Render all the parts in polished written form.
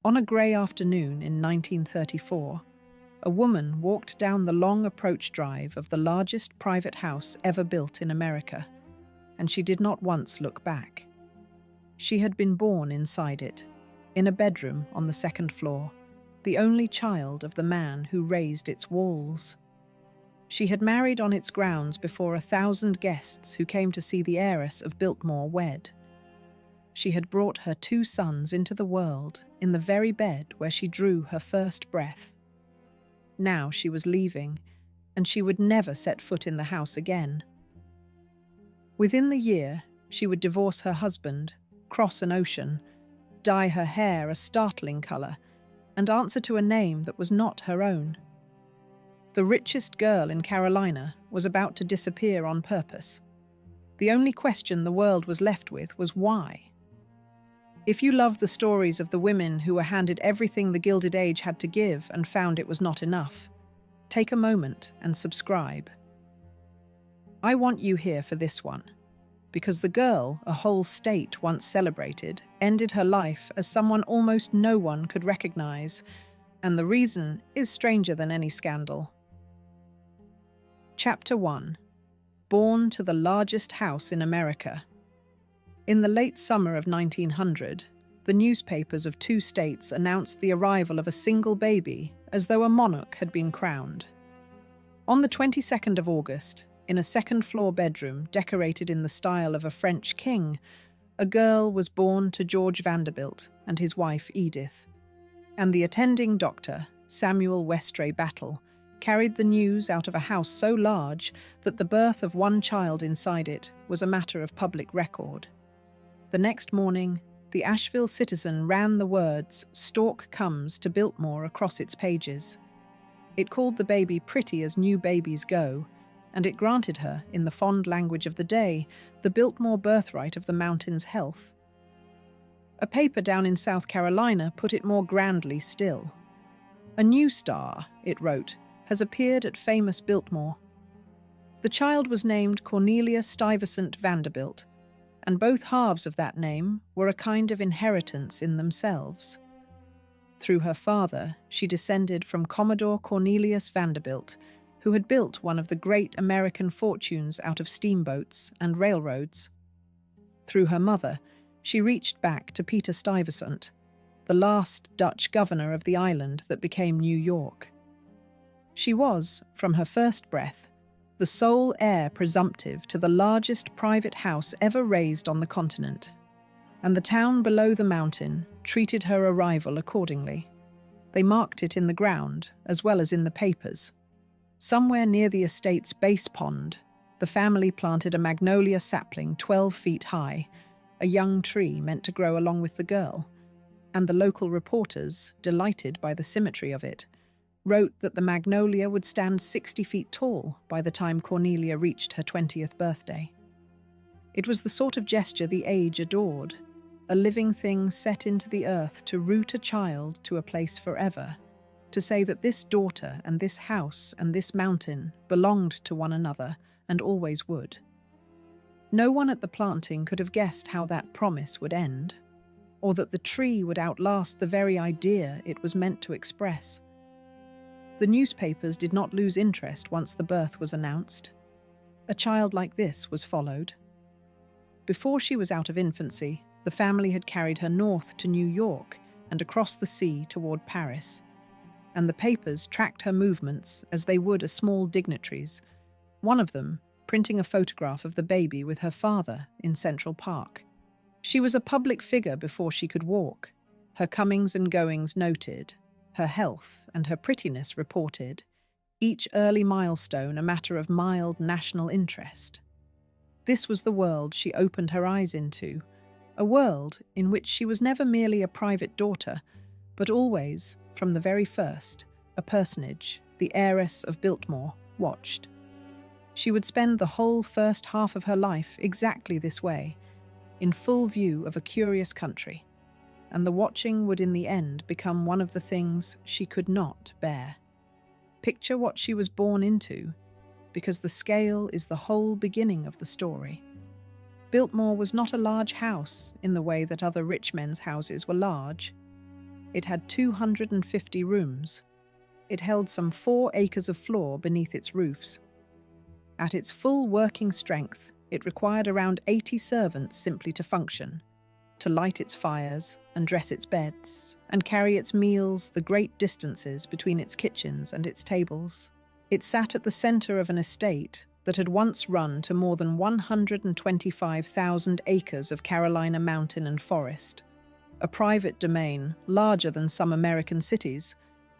On a grey afternoon in 1934, a woman walked down the long approach drive of the largest private house ever built in America, and she did not once look back. She had been born inside it, in a bedroom on the second floor, the only child of the man who raised its walls. She had married on its grounds before 1,000 guests who came to see the heiress of Biltmore wed. She had brought her 2 sons into the world in the very bed where she drew her first breath. Now she was leaving, and she would never set foot in the house again. Within the year, she would divorce her husband, cross an ocean, dye her hair a startling colour, and answer to a name that was not her own. The richest girl in Carolina was about to disappear on purpose. The only question the world was left with was why. If you love the stories of the women who were handed everything the Gilded Age had to give and found it was not enough, take a moment and subscribe. I want you here for this one, because the girl a whole state once celebrated ended her life as someone almost no one could recognize, and the reason is stranger than any scandal. Chapter 1. Born to the largest house in America. In the late summer of 1900, the newspapers of 2 states announced the arrival of a single baby as though a monarch had been crowned. On the 22nd of August, in a second-floor bedroom decorated in the style of a French king, a girl was born to George Vanderbilt and his wife Edith, and the attending doctor, Samuel Westray Battle, carried the news out of a house so large that the birth of one child inside it was a matter of public record. The next morning, the Asheville Citizen ran the words, "Stork comes to Biltmore" across its pages. It called the baby pretty as new babies go, and it granted her, in the fond language of the day, the Biltmore birthright of the mountain's health. A paper down in South Carolina put it more grandly still. "A new star," it wrote, "has appeared at famous Biltmore." The child was named Cornelia Stuyvesant Vanderbilt, and both halves of that name were a kind of inheritance in themselves. Through her father, she descended from Commodore Cornelius Vanderbilt, who had built one of the great American fortunes out of steamboats and railroads. Through her mother, she reached back to Peter Stuyvesant, the last Dutch governor of the island that became New York. She was, from her first breath, the sole heir presumptive to the largest private house ever raised on the continent, and the town below the mountain treated her arrival accordingly. They marked it in the ground as well as in the papers. Somewhere near the estate's base pond, the family planted a magnolia sapling 12 feet high, a young tree meant to grow along with the girl, and the local reporters, delighted by the symmetry of it, wrote that the magnolia would stand 60 feet tall by the time Cornelia reached her 20th birthday. It was the sort of gesture the age adored, a living thing set into the earth to root a child to a place forever, to say that this daughter and this house and this mountain belonged to one another and always would. No one at the planting could have guessed how that promise would end, or that the tree would outlast the very idea it was meant to express. The newspapers did not lose interest once the birth was announced. A child like this was followed. Before she was out of infancy, the family had carried her north to New York and across the sea toward Paris, and the papers tracked her movements as they would a small dignitary's, one of them printing a photograph of the baby with her father in Central Park. She was a public figure before she could walk, her comings and goings noted, her health and her prettiness reported, each early milestone a matter of mild national interest. This was the world she opened her eyes into, a world in which she was never merely a private daughter, but always, from the very first, a personage the heiress of Biltmore watched. She would spend the whole first half of her life exactly this way, in full view of a curious country, and the watching would in the end become one of the things she could not bear. Picture what she was born into, because the scale is the whole beginning of the story. Biltmore was not a large house in the way that other rich men's houses were large. It had 250 rooms. It held some 4 acres of floor beneath its roofs. At its full working strength, it required around 80 servants simply to function, to light its fires and dress its beds, and carry its meals the great distances between its kitchens and its tables. It sat at the center of an estate that had once run to more than 125,000 acres of Carolina mountain and forest, a private domain larger than some American cities,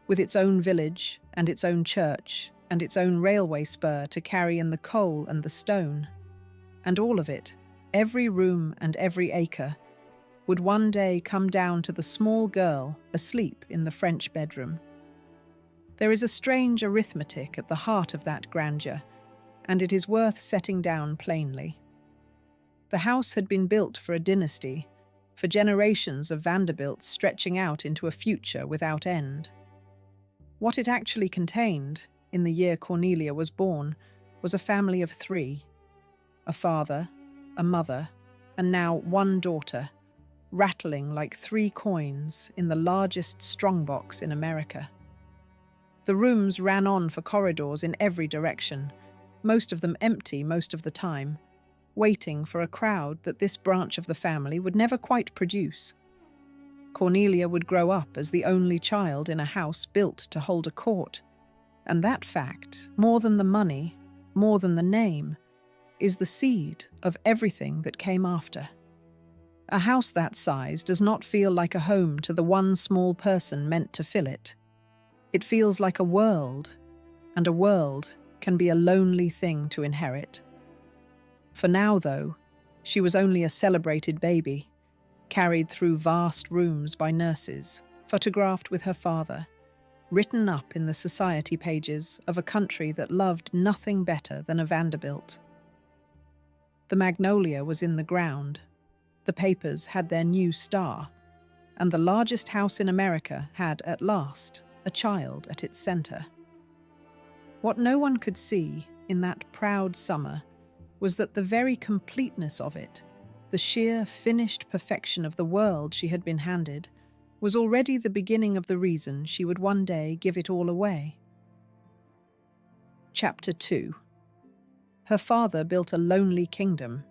with its own village and its own church and its own railway spur to carry in the coal and the stone. And all of it, every room and every acre, would one day come down to the small girl asleep in the French bedroom. There is a strange arithmetic at the heart of that grandeur, and it is worth setting down plainly. The house had been built for a dynasty, for generations of Vanderbilts stretching out into a future without end. What it actually contained, in the year Cornelia was born, was a family of 3: a father, a mother, and now 1 daughter, rattling like 3 coins in the largest strongbox in America. The rooms ran on for corridors in every direction, most of them empty most of the time, waiting for a crowd that this branch of the family would never quite produce. Cornelia would grow up as the only child in a house built to hold a court, and that fact, more than the money, more than the name, is the seed of everything that came after. A house that size does not feel like a home to the one small person meant to fill it. It feels like a world, and a world can be a lonely thing to inherit. For now, though, she was only a celebrated baby, carried through vast rooms by nurses, photographed with her father, written up in the society pages of a country that loved nothing better than a Vanderbilt. The magnolia was in the ground. The papers had their new star, and the largest house in America had, at last, a child at its center. What no one could see in that proud summer was that the very completeness of it, the sheer finished perfection of the world she had been handed, was already the beginning of the reason she would one day give it all away. Chapter 2. Her father built a lonely kingdom.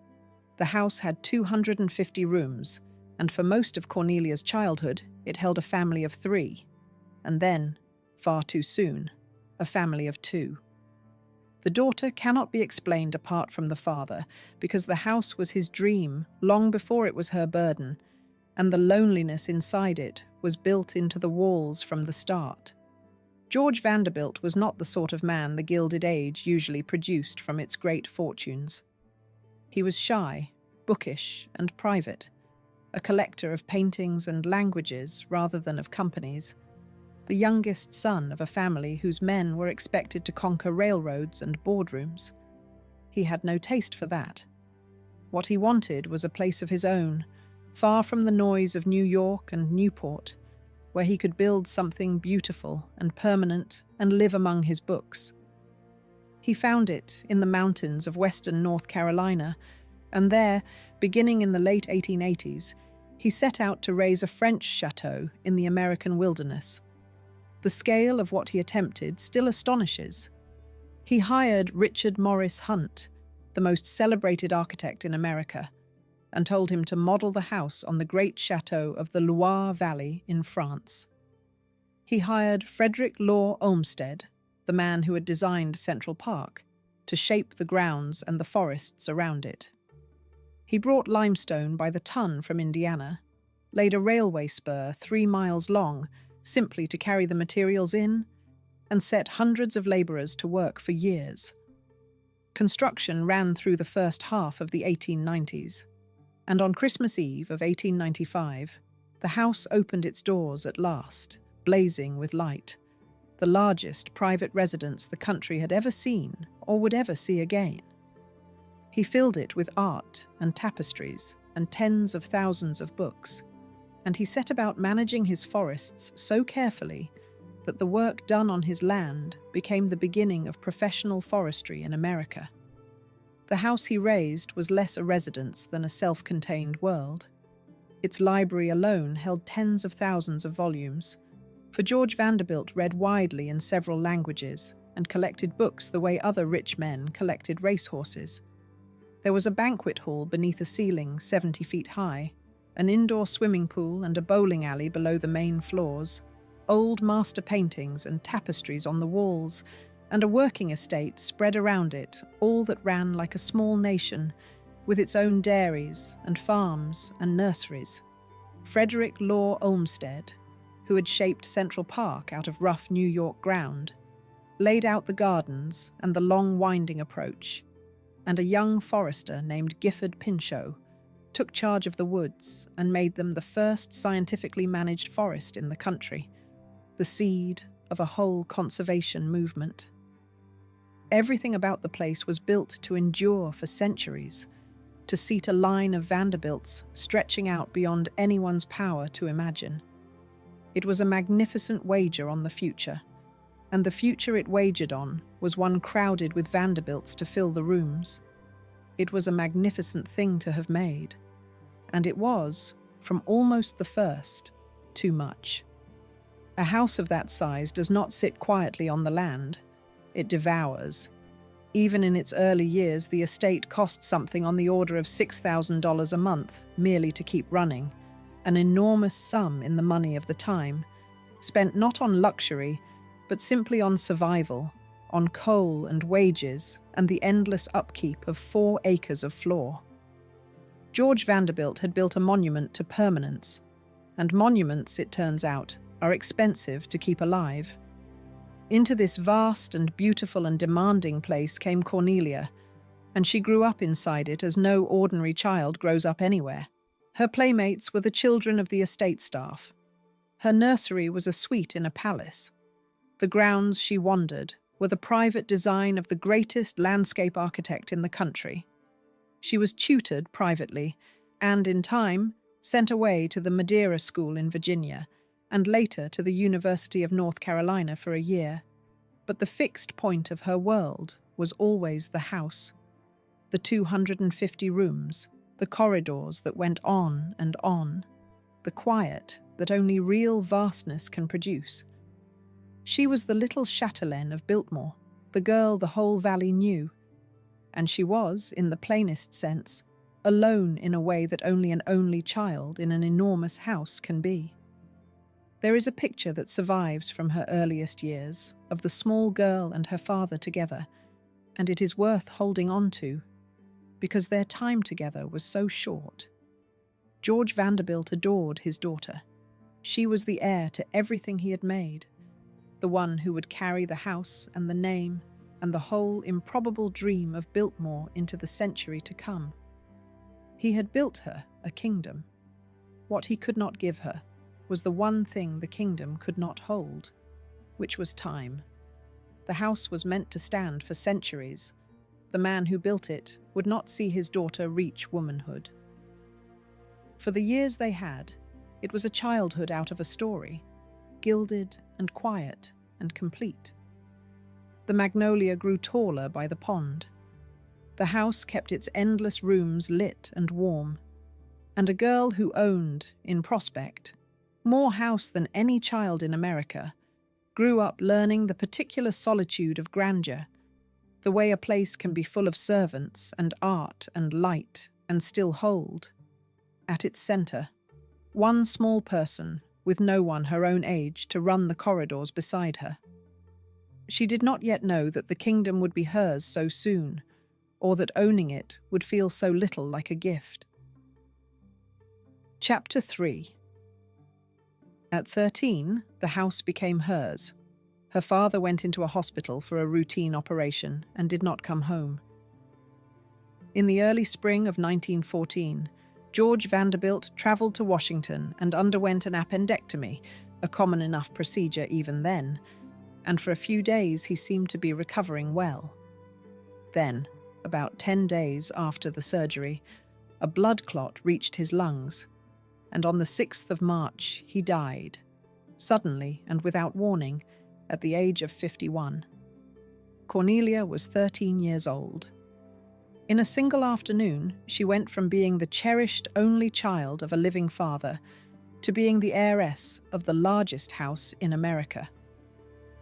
The house had 250 rooms, and for most of Cornelia's childhood, it held a family of 3, and then, far too soon, a family of 2. The daughter cannot be explained apart from the father, because the house was his dream long before it was her burden, and the loneliness inside it was built into the walls from the start. George Vanderbilt was not the sort of man the Gilded Age usually produced from its great fortunes. He was shy, bookish, and private, a collector of paintings and languages rather than of companies, the youngest son of a family whose men were expected to conquer railroads and boardrooms. He had no taste for that. What he wanted was a place of his own, far from the noise of New York and Newport, where he could build something beautiful and permanent and live among his books. He found it in the mountains of western North Carolina, and there, beginning in the late 1880s, he set out to raise a French château in the American wilderness. The scale of what he attempted still astonishes. He hired Richard Morris Hunt, the most celebrated architect in America, and told him to model the house on the great château of the Loire Valley in France. He hired Frederick Law Olmsted, the man who had designed Central Park, to shape the grounds and the forests around it. He brought limestone by the ton from Indiana, laid a railway spur 3 miles long simply to carry the materials in, and set hundreds of laborers to work for years. Construction ran through the first half of the 1890s, and on Christmas Eve of 1895, the house opened its doors at last, blazing with light, the largest private residence the country had ever seen or would ever see again. He filled it with art and tapestries and tens of thousands of books, and he set about managing his forests so carefully that the work done on his land became the beginning of professional forestry in America. The house he raised was less a residence than a self-contained world. Its library alone held tens of thousands of volumes. For George Vanderbilt read widely in several languages and collected books the way other rich men collected racehorses. There was a banquet hall beneath a ceiling 70 feet high, an indoor swimming pool and a bowling alley below the main floors, old master paintings and tapestries on the walls, and a working estate spread around it, all that ran like a small nation, with its own dairies and farms and nurseries. Frederick Law Olmsted, who had shaped Central Park out of rough New York ground, laid out the gardens and the long winding approach, and a young forester named Gifford Pinchot took charge of the woods and made them the first scientifically managed forest in the country, the seed of a whole conservation movement. Everything about the place was built to endure for centuries, to seat a line of Vanderbilts stretching out beyond anyone's power to imagine. It was a magnificent wager on the future, and the future it wagered on was one crowded with Vanderbilts to fill the rooms. It was a magnificent thing to have made, and it was, from almost the first, too much. A house of that size does not sit quietly on the land, it devours. Even in its early years, the estate cost something on the order of $6,000 a month merely to keep running, an enormous sum in the money of the time, spent not on luxury, but simply on survival, on coal and wages, and the endless upkeep of 4 acres of floor. George Vanderbilt had built a monument to permanence, and monuments, it turns out, are expensive to keep alive. Into this vast and beautiful and demanding place came Cornelia, and she grew up inside it as no ordinary child grows up anywhere. Her playmates were the children of the estate staff. Her nursery was a suite in a palace. The grounds she wandered were the private design of the greatest landscape architect in the country. She was tutored privately and, in time, sent away to the Madeira School in Virginia, and later to the University of North Carolina for a year. But the fixed point of her world was always the house. The 250 rooms, the corridors that went on and on, the quiet that only real vastness can produce. She was the little chatelaine of Biltmore, the girl the whole valley knew. And she was, in the plainest sense, alone in a way that only an only child in an enormous house can be. There is a picture that survives from her earliest years of the small girl and her father together, and it is worth holding on to, because their time together was so short. George Vanderbilt adored his daughter. She was the heir to everything he had made, the one who would carry the house and the name and the whole improbable dream of Biltmore into the century to come. He had built her a kingdom. What he could not give her was the one thing the kingdom could not hold, which was time. The house was meant to stand for centuries. The man who built it would not see his daughter reach womanhood. For the years they had, it was a childhood out of a story, gilded and quiet and complete. The magnolia grew taller by the pond. The house kept its endless rooms lit and warm. And a girl who owned, in prospect, more house than any child in America, grew up learning the particular solitude of grandeur, the way a place can be full of servants and art and light and still hold, at its center, one small person with no one her own age to run the corridors beside her. She did not yet know that the kingdom would be hers so soon, or that owning it would feel so little like a gift. Chapter 3. At 13, the house became hers. Her father went into a hospital for a routine operation and did not come home. In the early spring of 1914, George Vanderbilt traveled to Washington and underwent an appendectomy, a common enough procedure even then, and for a few days he seemed to be recovering well. Then, about 10 days after the surgery, a blood clot reached his lungs, and on the 6th of March he died, suddenly and without warning, at the age of 51. Cornelia was 13 years old. In a single afternoon, she went from being the cherished only child of a living father to being the heiress of the largest house in America.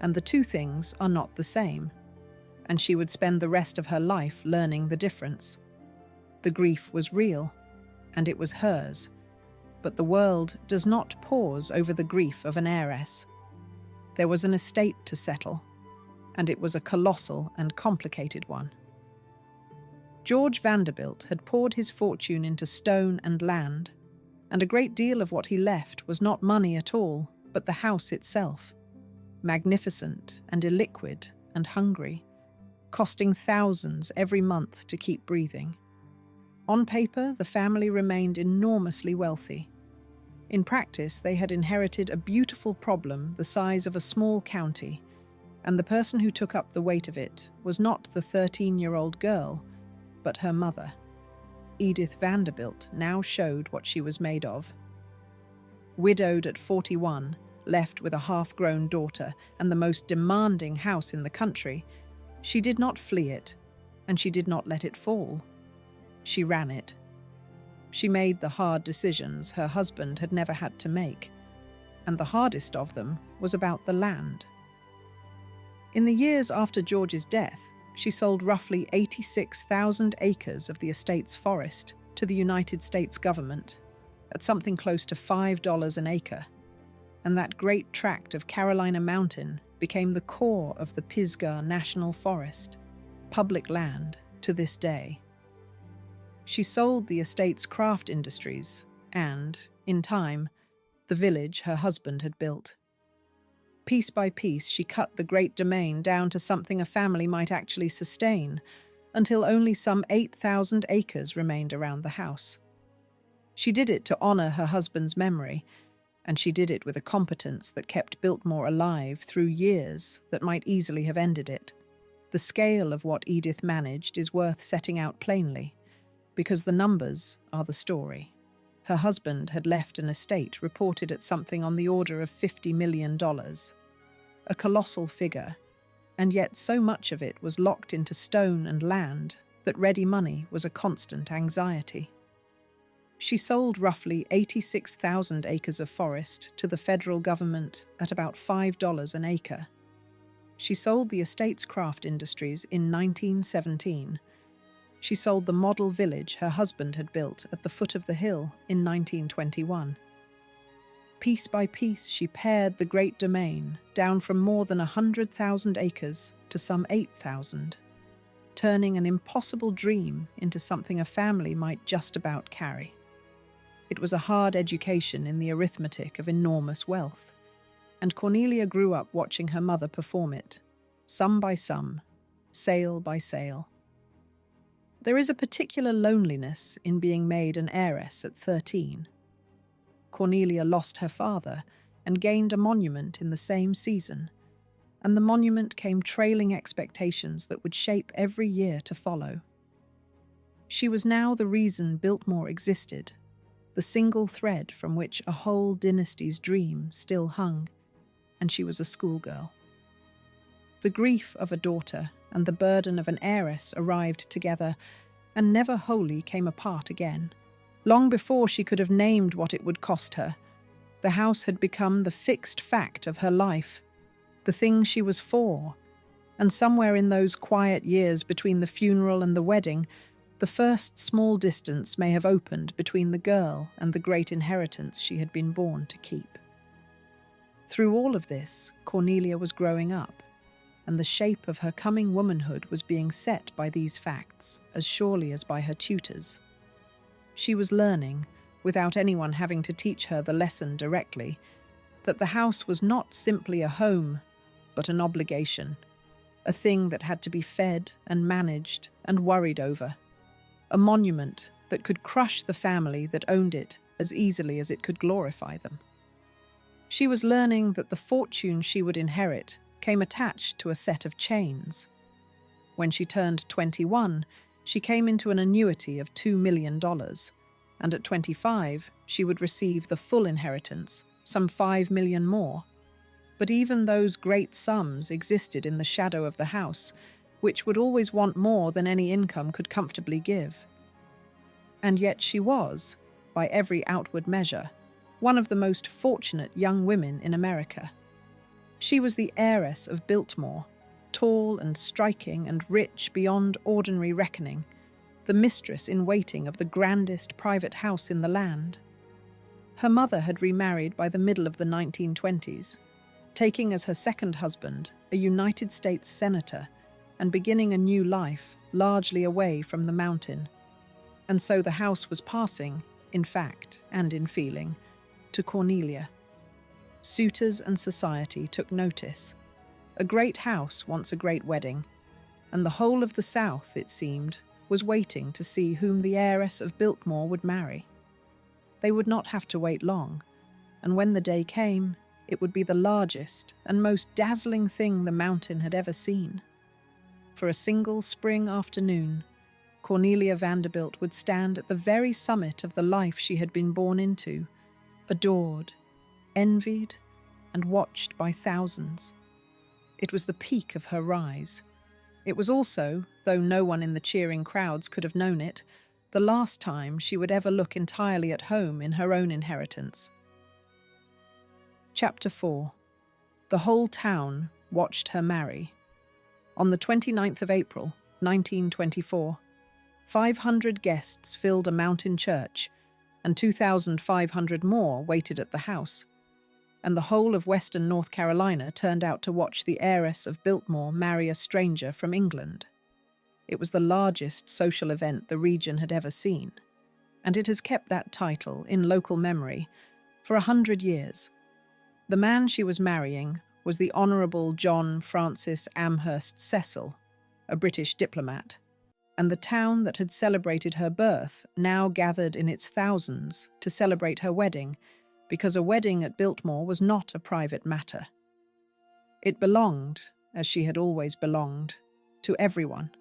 And the two things are not the same, and she would spend the rest of her life learning the difference. The grief was real, and it was hers, but the world does not pause over the grief of an heiress. There was an estate to settle, and it was a colossal and complicated one. George Vanderbilt had poured his fortune into stone and land, and a great deal of what he left was not money at all, but the house itself, magnificent and illiquid and hungry, costing thousands every month to keep breathing. On paper, the family remained enormously wealthy. In practice, they had inherited a beautiful problem the size of a small county, and the person who took up the weight of it was not the 13-year-old girl, but her mother. Edith Vanderbilt now showed what she was made of. Widowed at 41, left with a half-grown daughter and the most demanding house in the country, she did not flee it, and she did not let it fall. She ran it. She made the hard decisions her husband had never had to make, and the hardest of them was about the land. In the years after George's death, she sold roughly 86,000 acres of the estate's forest to the United States government at something close to $5 an acre, and that great tract of Carolina Mountain became the core of the Pisgah National Forest, public land to this day. She sold the estate's craft industries and, in time, the village her husband had built. Piece by piece, she cut the great domain down to something a family might actually sustain, until only some 8,000 acres remained around the house. She did it to honor her husband's memory, and she did it with a competence that kept Biltmore alive through years that might easily have ended it. The scale of what Edith managed is worth setting out plainly, because the numbers are the story. Her husband had left an estate reported at something on the order of $50 million. A colossal figure, and yet so much of it was locked into stone and land that ready money was a constant anxiety. She sold roughly 86,000 acres of forest to the federal government at about $5 an acre. She sold the estate's craft industries in 1917. She sold the model village her husband had built at the foot of the hill in 1921. Piece by piece, she pared the great domain down from more than 100,000 acres to some 8,000, turning an impossible dream into something a family might just about carry. It was a hard education in the arithmetic of enormous wealth, and Cornelia grew up watching her mother perform it, sum by sum, sale by sale. There is a particular loneliness in being made an heiress at 13. Cornelia lost her father and gained a monument in the same season, and the monument came trailing expectations that would shape every year to follow. She was now the reason Biltmore existed, the single thread from which a whole dynasty's dream still hung, and she was a schoolgirl. The grief of a daughter and the burden of an heiress arrived together and never wholly came apart again. Long before she could have named what it would cost her, the house had become the fixed fact of her life, the thing she was for, and somewhere in those quiet years between the funeral and the wedding, the first small distance may have opened between the girl and the great inheritance she had been born to keep. Through all of this, Cornelia was growing up, and the shape of her coming womanhood was being set by these facts as surely as by her tutors. She was learning, without anyone having to teach her the lesson directly, that the house was not simply a home, but an obligation, a thing that had to be fed and managed and worried over, a monument that could crush the family that owned it as easily as it could glorify them. She was learning that the fortune she would inherit came attached to a set of chains. When she turned 21, she came into an annuity of $2 million, and at 25, she would receive the full inheritance, some $5 million more. But even those great sums existed in the shadow of the house, which would always want more than any income could comfortably give. And yet she was, by every outward measure, one of the most fortunate young women in America. She was the heiress of Biltmore, tall and striking and rich beyond ordinary reckoning, the mistress in waiting of the grandest private house in the land. Her mother had remarried by the middle of the 1920s, taking as her second husband a United States senator and beginning a new life largely away from the mountain. And so the house was passing, in fact and in feeling, to Cornelia. Suitors and society took notice. A great house wants a great wedding, and the whole of the South, it seemed, was waiting to see whom the heiress of Biltmore would marry. They would not have to wait long, and when the day came, it would be the largest and most dazzling thing the mountain had ever seen. For a single spring afternoon, Cornelia Vanderbilt would stand at the very summit of the life she had been born into, adored, envied, and watched by thousands. It was the peak of her rise. It was also, though no one in the cheering crowds could have known it, the last time she would ever look entirely at home in her own inheritance. Chapter 4. The whole town watched her marry. On the 29th of April, 1924, 500 guests filled a mountain church, and 2,500 more waited at the house, and the whole of western North Carolina turned out to watch the heiress of Biltmore marry a stranger from England. It was the largest social event the region had ever seen, and it has kept that title in local memory for 100 years. The man she was marrying was the Honourable John Francis Amherst Cecil, a British diplomat, and the town that had celebrated her birth now gathered in its thousands to celebrate her wedding, because a wedding at Biltmore was not a private matter. It belonged, as she had always belonged, to everyone.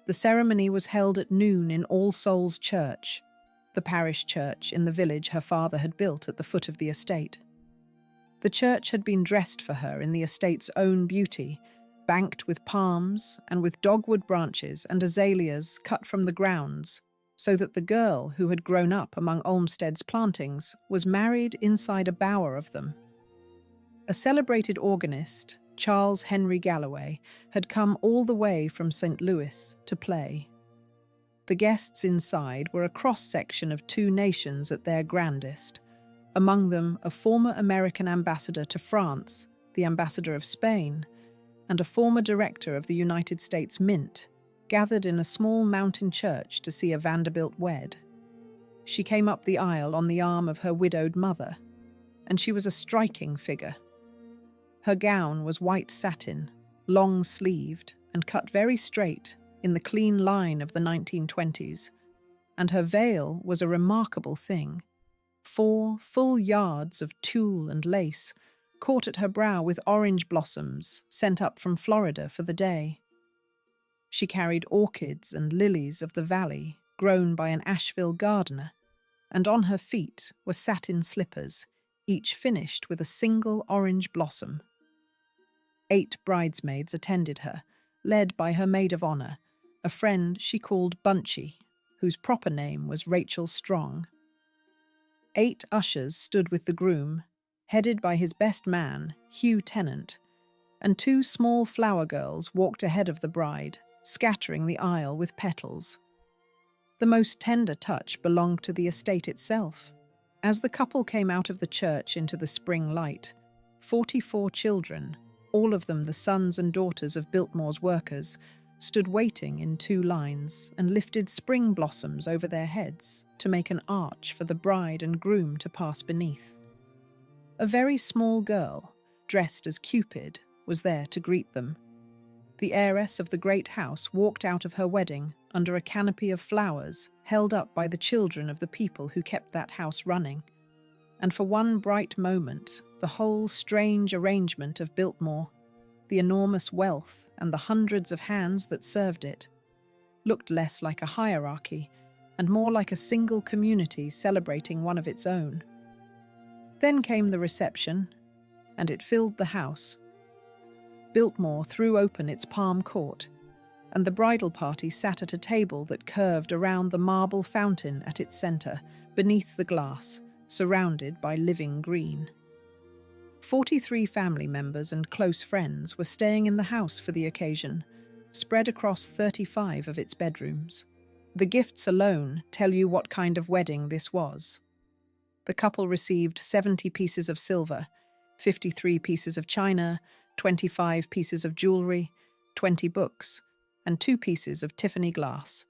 The ceremony was held at noon in All Souls Church, the parish church in the village her father had built at the foot of the estate. The church had been dressed for her in the estate's own beauty, banked with palms and with dogwood branches and azaleas cut from the grounds, so that the girl who had grown up among Olmsted's plantings was married inside a bower of them. A celebrated organist, Charles Henry Galloway, had come all the way from St. Louis to play. The guests inside were a cross-section of two nations at their grandest, among them a former American ambassador to France, the ambassador of Spain, and a former director of the United States Mint, gathered in a small mountain church to see a Vanderbilt wed. She came up the aisle on the arm of her widowed mother, and she was a striking figure. Her gown was white satin, long-sleeved, and cut very straight in the clean line of the 1920s, and her veil was a remarkable thing. 4 full yards of tulle and lace caught at her brow with orange blossoms sent up from Florida for the day. She carried orchids and lilies of the valley grown by an Asheville gardener, and on her feet were satin slippers, each finished with a single orange blossom. 8 bridesmaids attended her, led by her maid of honor, a friend she called Bunchy, whose proper name was Rachel Strong. 8 ushers stood with the groom, headed by his best man, Hugh Tennant, and 2 small flower girls walked ahead of the bride, scattering the aisle with petals. The most tender touch belonged to the estate itself. As the couple came out of the church into the spring light, 44 children, all of them the sons and daughters of Biltmore's workers, stood waiting in 2 lines and lifted spring blossoms over their heads to make an arch for the bride and groom to pass beneath. A very small girl, dressed as Cupid, was there to greet them. The heiress of the great house walked out of her wedding under a canopy of flowers held up by the children of the people who kept that house running. And for one bright moment, the whole strange arrangement of Biltmore, the enormous wealth and the hundreds of hands that served it, looked less like a hierarchy and more like a single community celebrating one of its own. Then came the reception, and it filled the house. Biltmore threw open its palm court, and the bridal party sat at a table that curved around the marble fountain at its centre, beneath the glass, surrounded by living green. 43 family members and close friends were staying in the house for the occasion, spread across 35 of its bedrooms. The gifts alone tell you what kind of wedding this was. The couple received 70 pieces of silver, 53 pieces of china, 25 pieces of jewellery, 20 books, and 2 pieces of Tiffany glass.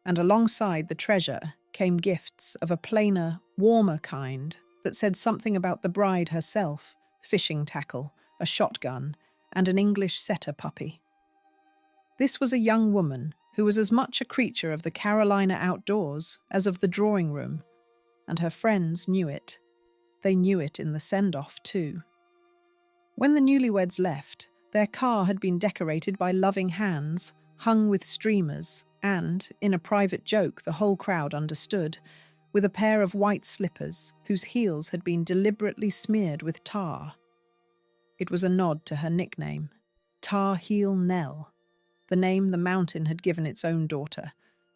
And alongside the treasure came gifts of a plainer, warmer kind that said something about the bride herself: fishing tackle, a shotgun, and an English setter puppy. This was a young woman who was as much a creature of the Carolina outdoors as of the drawing room, and her friends knew it. They knew it in the send-off too. When the newlyweds left, their car had been decorated by loving hands, hung with streamers, and, in a private joke the whole crowd understood, with a pair of white slippers whose heels had been deliberately smeared with tar. It was a nod to her nickname, Tar Heel Nell, the name the mountain had given its own daughter,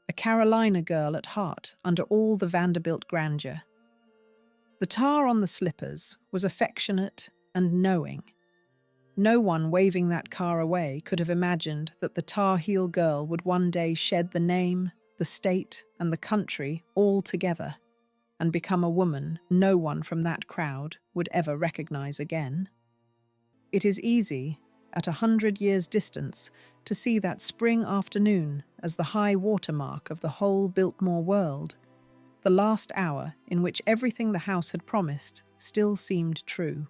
a Carolina girl at heart under all the Vanderbilt grandeur. The tar on the slippers was affectionate and knowing. No one waving that car away could have imagined that the Tar Heel girl would one day shed the name, the state, and the country all together, and become a woman no one from that crowd would ever recognize again. It is easy, at 100 years' distance, to see that spring afternoon as the high watermark of the whole Biltmore world, the last hour in which everything the house had promised still seemed true.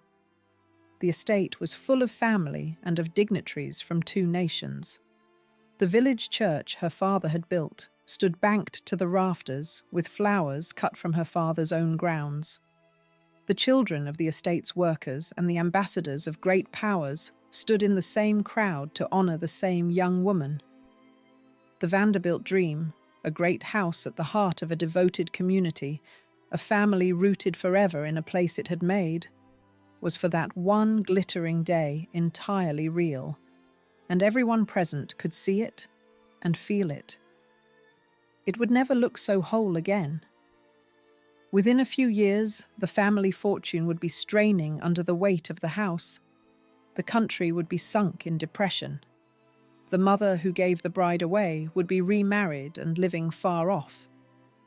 The estate was full of family and of dignitaries from 2 nations. The village church her father had built stood banked to the rafters with flowers cut from her father's own grounds. The children of the estate's workers and the ambassadors of great powers stood in the same crowd to honour the same young woman. The Vanderbilt dream, a great house at the heart of a devoted community, a family rooted forever in a place it had made, was for that one glittering day entirely real, and everyone present could see it and feel it. It would never look so whole again. Within a few years, the family fortune would be straining under the weight of the house. The country would be sunk in depression. The mother who gave the bride away would be remarried and living far off,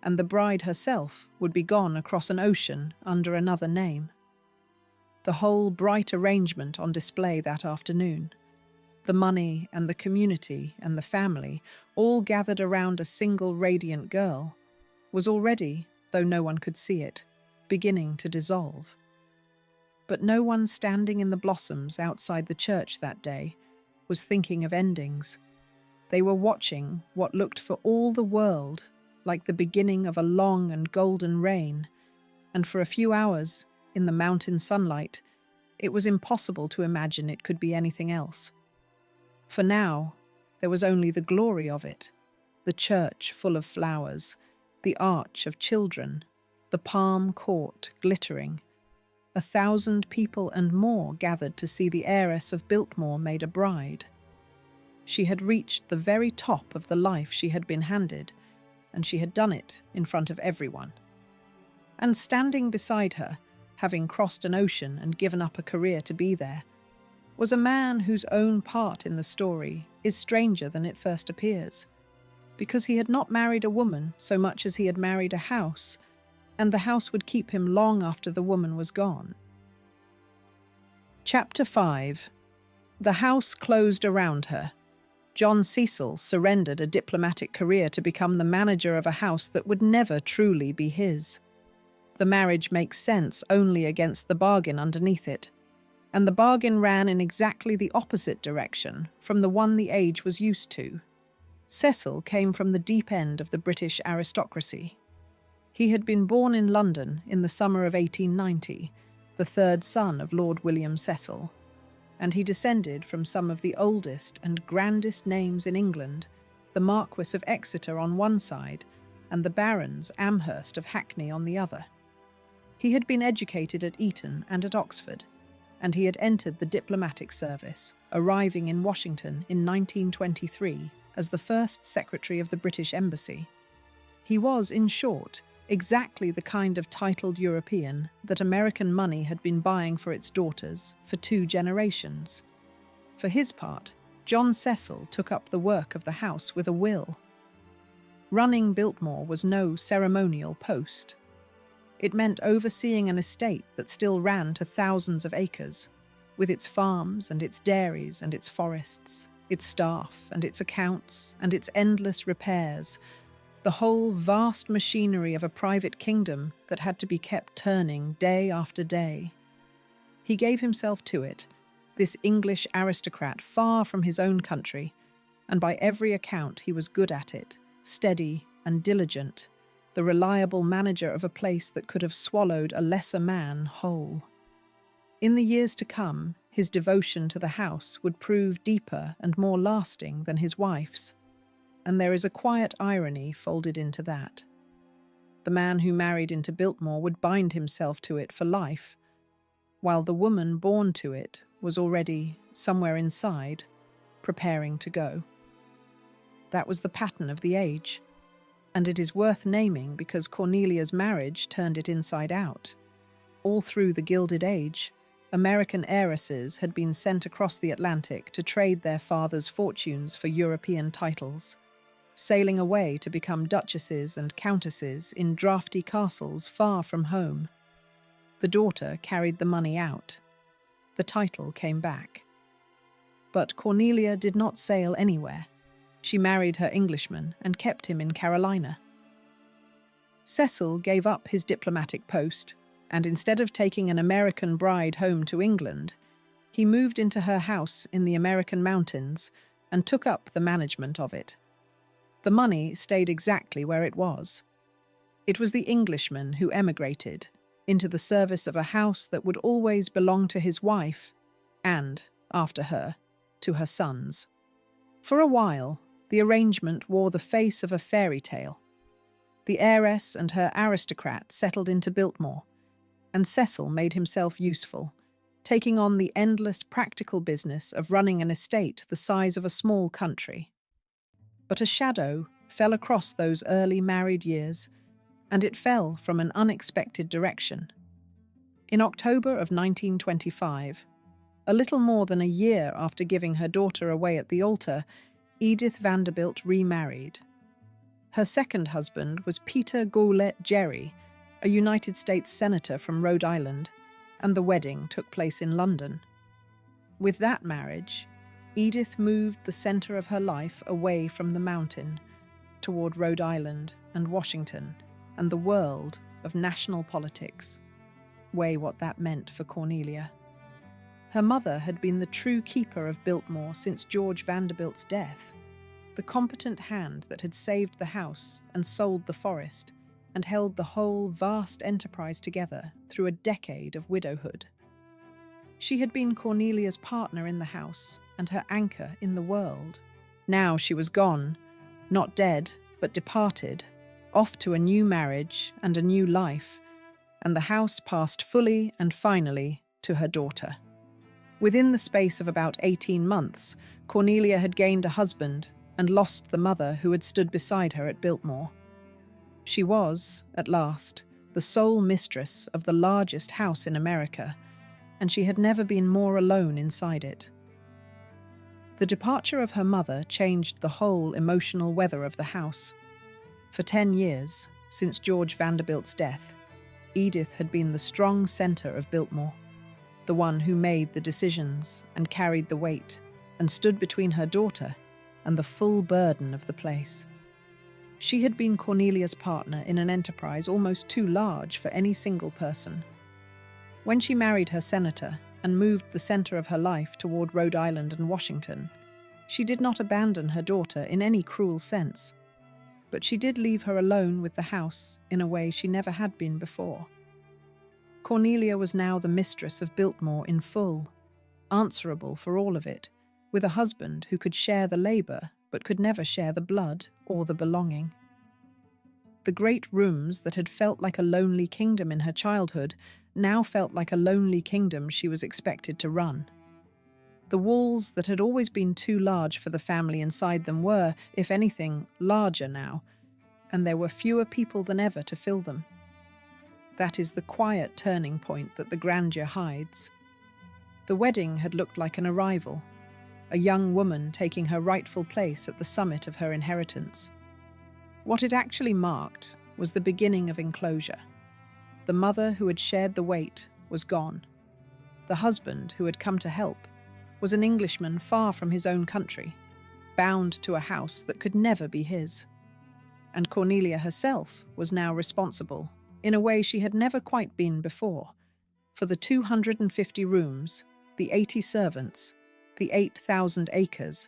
and the bride herself would be gone across an ocean under another name. The whole bright arrangement on display that afternoon, the money and the community and the family, all gathered around a single radiant girl, was already, though no one could see it, beginning to dissolve. But no one standing in the blossoms outside the church that day was thinking of endings. They were watching what looked for all the world like the beginning of a long and golden reign, and for a few hours, in the mountain sunlight, it was impossible to imagine it could be anything else. For now, there was only the glory of it, the church full of flowers, the arch of children, the palm court glittering. 1,000 people and more gathered to see the heiress of Biltmore made a bride. She had reached the very top of the life she had been handed, and she had done it in front of everyone. And standing beside her, having crossed an ocean and given up a career to be there, was a man whose own part in the story is stranger than it first appears, because he had not married a woman so much as he had married a house, and the house would keep him long after the woman was gone. Chapter 5. The house closed around her. John Cecil surrendered a diplomatic career to become the manager of a house that would never truly be his. The marriage makes sense only against the bargain underneath it, and the bargain ran in exactly the opposite direction from the one the age was used to. Cecil came from the deep end of the British aristocracy. He had been born in London in the summer of 1890, the 3rd son of Lord William Cecil, and he descended from some of the oldest and grandest names in England, the Marquess of Exeter on one side and the Barons Amherst of Hackney on the other. He had been educated at Eton and at Oxford, and he had entered the diplomatic service, arriving in Washington in 1923 as the first Secretary of the British Embassy. He was, in short, exactly the kind of titled European that American money had been buying for its daughters for 2 generations. For his part, John Cecil took up the work of the house with a will. Running Biltmore was no ceremonial post. It meant overseeing an estate that still ran to thousands of acres, with its farms and its dairies and its forests, its staff and its accounts and its endless repairs, the whole vast machinery of a private kingdom that had to be kept turning day after day. He gave himself to it, this English aristocrat far from his own country, and by every account he was good at it, steady and diligent, the reliable manager of a place that could have swallowed a lesser man whole. In the years to come, his devotion to the house would prove deeper and more lasting than his wife's, and there is a quiet irony folded into that. The man who married into Biltmore would bind himself to it for life, while the woman born to it was already, somewhere inside, preparing to go. That was the pattern of the age, and it is worth naming because Cornelia's marriage turned it inside out. All through the Gilded Age, American heiresses had been sent across the Atlantic to trade their fathers' fortunes for European titles, sailing away to become duchesses and countesses in draughty castles far from home. The daughter carried the money out. The title came back. But Cornelia did not sail anywhere. She married her Englishman and kept him in Carolina. Cecil gave up his diplomatic post, and instead of taking an American bride home to England, he moved into her house in the American mountains and took up the management of it. The money stayed exactly where it was. It was the Englishman who emigrated into the service of a house that would always belong to his wife and, after her, to her sons. For a while, the arrangement wore the face of a fairy tale. The heiress and her aristocrat settled into Biltmore, and Cecil made himself useful, taking on the endless practical business of running an estate the size of a small country. But a shadow fell across those early married years, and it fell from an unexpected direction. In October of 1925, a little more than a year after giving her daughter away at the altar, Edith Vanderbilt remarried. Her second husband was Peter Goulet Gerry, a United States senator from Rhode Island, and the wedding took place in London. With that marriage, Edith moved the center of her life away from the mountain, toward Rhode Island and Washington, and the world of national politics. Weigh what that meant for Cornelia. Her mother had been the true keeper of Biltmore since George Vanderbilt's death, the competent hand that had saved the house and sold the forest and held the whole vast enterprise together through a decade of widowhood. She had been Cornelia's partner in the house and her anchor in the world. Now she was gone, not dead, but departed, off to a new marriage and a new life, and the house passed fully and finally to her daughter. Within the space of about 18 months, Cornelia had gained a husband and lost the mother who had stood beside her at Biltmore. She was, at last, the sole mistress of the largest house in America, and she had never been more alone inside it. The departure of her mother changed the whole emotional weather of the house. For 10 years, since George Vanderbilt's death, Edith had been the strong center of Biltmore, the one who made the decisions and carried the weight and stood between her daughter and the full burden of the place. She had been Cornelia's partner in an enterprise almost too large for any single person. When she married her senator and moved the center of her life toward Rhode Island and Washington, she did not abandon her daughter in any cruel sense, but she did leave her alone with the house in a way she never had been before. Cornelia was now the mistress of Biltmore in full, answerable for all of it, with a husband who could share the labor but could never share the blood or the belonging. The great rooms that had felt like a lonely kingdom in her childhood now felt like a lonely kingdom she was expected to run. The walls that had always been too large for the family inside them were, if anything, larger now, and there were fewer people than ever to fill them. That is the quiet turning point that the grandeur hides. The wedding had looked like an arrival, a young woman taking her rightful place at the summit of her inheritance. What it actually marked was the beginning of enclosure. The mother who had shared the weight was gone. The husband who had come to help was an Englishman far from his own country, bound to a house that could never be his. And Cornelia herself was now responsible, in a way she had never quite been before, for the 250 rooms, the 80 servants, the 8,000 acres,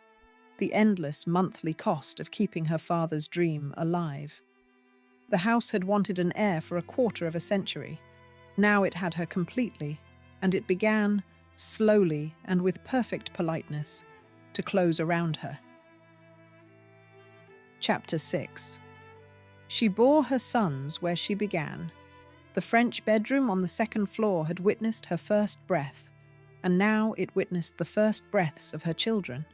the endless monthly cost of keeping her father's dream alive. The house had wanted an heir for a quarter of a century. Now it had her completely, and it began, slowly and with perfect politeness, to close around her. Chapter 6. She bore her sons where she began. The French bedroom on the second floor had witnessed her first breath, and now it witnessed the first breaths of her children.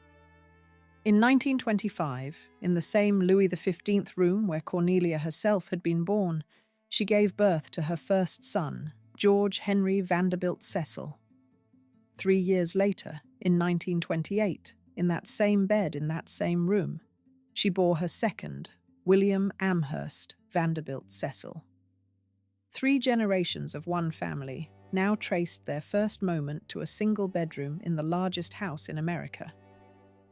In 1925, in the same Louis XV room where Cornelia herself had been born, she gave birth to her first son, George Henry Vanderbilt Cecil. 3 years later, in 1928, in that same bed in that same room, she bore her second, William Amherst Vanderbilt Cecil. 3 generations of one family now traced their first moment to a single bedroom in the largest house in America.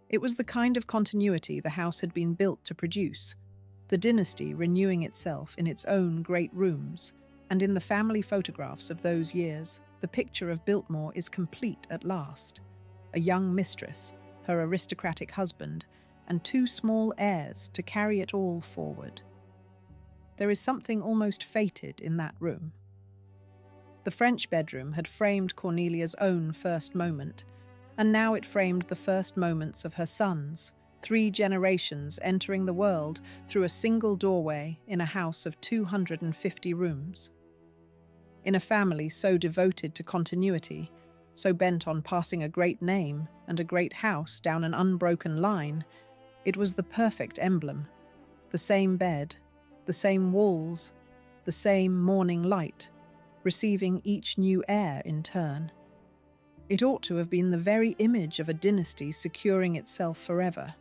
It was the kind of continuity the house had been built to produce, the dynasty renewing itself in its own great rooms, and in the family photographs of those years, the picture of Biltmore is complete at last. A young mistress, her aristocratic husband, and 2 small heirs to carry it all forward. There is something almost fated in that room. The French bedroom had framed Cornelia's own first moment, and now it framed the first moments of her sons, 3 generations entering the world through a single doorway in a house of 250 rooms. In a family so devoted to continuity, so bent on passing a great name and a great house down an unbroken line, it was the perfect emblem. The same bed, the same walls, the same morning light, receiving each new heir in turn. It ought to have been the very image of a dynasty securing itself forever.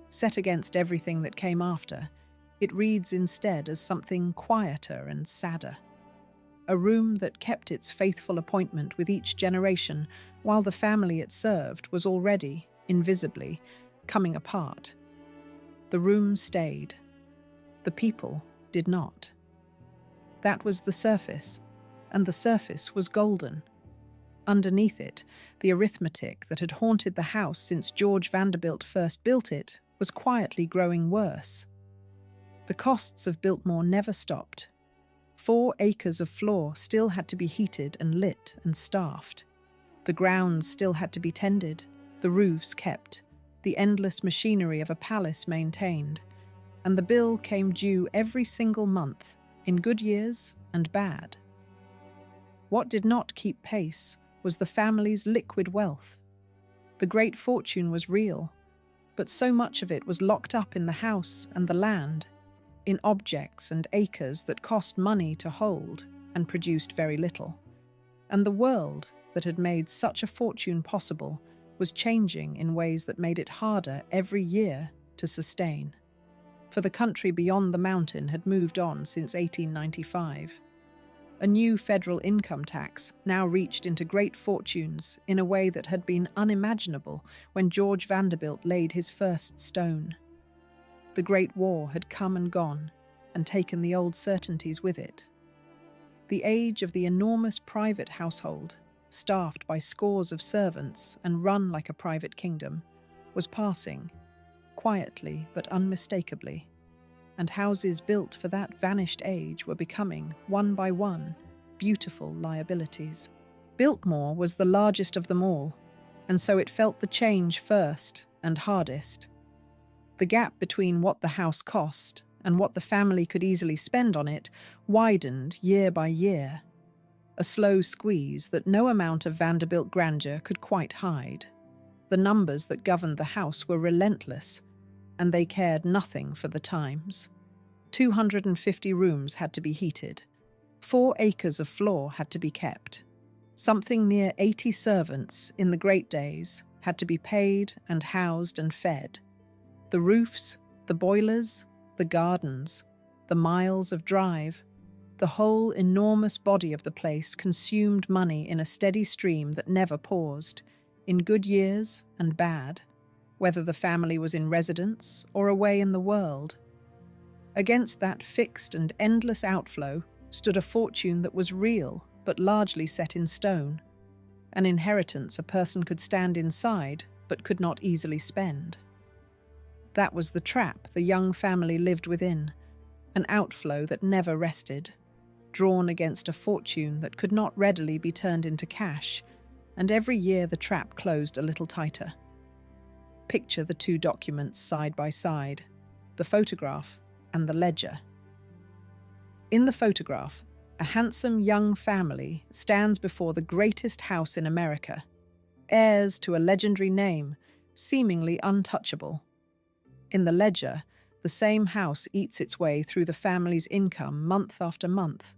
Set against everything that came after, it reads instead as something quieter and sadder. A room that kept its faithful appointment with each generation, while the family it served was already, invisibly, coming apart. The room stayed. The people did not. That was the surface, and the surface was golden. Underneath it, the arithmetic that had haunted the house since George Vanderbilt first built it was quietly growing worse. The costs of Biltmore never stopped. 4 acres of floor still had to be heated and lit and staffed. The grounds still had to be tended, the roofs kept, the endless machinery of a palace maintained, and the bill came due every single month, in good years and bad. What did not keep pace was the family's liquid wealth. The great fortune was real, but so much of it was locked up in the house and the land, in objects and acres that cost money to hold and produced very little. And the world that had made such a fortune possible was changing in ways that made it harder every year to sustain. For the country beyond the mountain had moved on since 1895. A new federal income tax now reached into great fortunes in a way that had been unimaginable when George Vanderbilt laid his first stone. The Great War had come and gone, and taken the old certainties with it. The age of the enormous private household, staffed by scores of servants and run like a private kingdom, was passing, quietly but unmistakably, and houses built for that vanished age were becoming, one by one, beautiful liabilities. Biltmore was the largest of them all, and so it felt the change first and hardest. The gap between what the house cost and what the family could easily spend on it widened year by year, a slow squeeze that no amount of Vanderbilt grandeur could quite hide. The numbers that governed the house were relentless, and they cared nothing for the times. 250 rooms had to be heated. 4 acres of floor had to be kept. Something near 80 servants in the great days had to be paid and housed and fed. The roofs, the boilers, the gardens, the miles of drive, the whole enormous body of the place consumed money in a steady stream that never paused, in good years and bad, whether the family was in residence or away in the world. Against that fixed and endless outflow stood a fortune that was real but largely set in stone, an inheritance a person could stand inside but could not easily spend. That was the trap the young family lived within, an outflow that never rested, drawn against a fortune that could not readily be turned into cash, and every year the trap closed a little tighter. Picture the 2 documents side by side, the photograph and the ledger. In the photograph, a handsome young family stands before the greatest house in America, heirs to a legendary name, seemingly untouchable. In the ledger, the same house eats its way through the family's income month after month,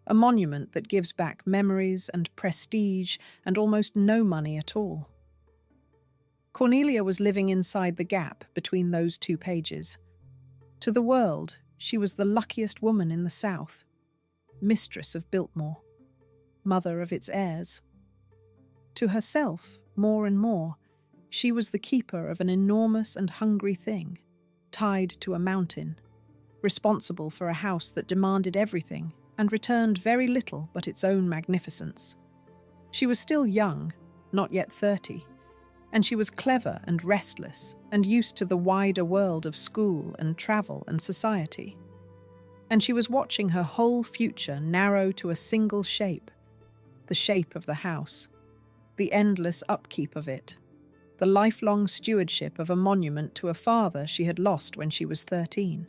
a monument that gives back memories and prestige and almost no money at all. Cornelia was living inside the gap between those 2 pages. To the world, she was the luckiest woman in the South, mistress of Biltmore, mother of its heirs. To herself, more and more, she was the keeper of an enormous and hungry thing, tied to a mountain, responsible for a house that demanded everything and returned very little but its own magnificence. She was still young, not yet 30, and she was clever and restless and used to the wider world of school and travel and society. And she was watching her whole future narrow to a single shape, the shape of the house, the endless upkeep of it, the lifelong stewardship of a monument to a father she had lost when she was 13.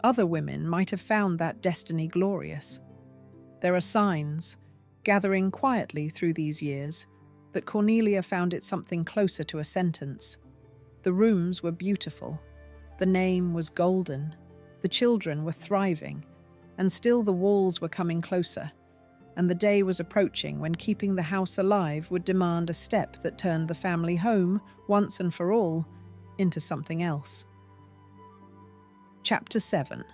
Other women might have found that destiny glorious. There are signs, gathering quietly through these years, that Cornelia found it something closer to a sentence. The rooms were beautiful, the name was golden, the children were thriving, and still the walls were coming closer, and the day was approaching when keeping the house alive would demand a step that turned the family home, once and for all, into something else. Chapter 7.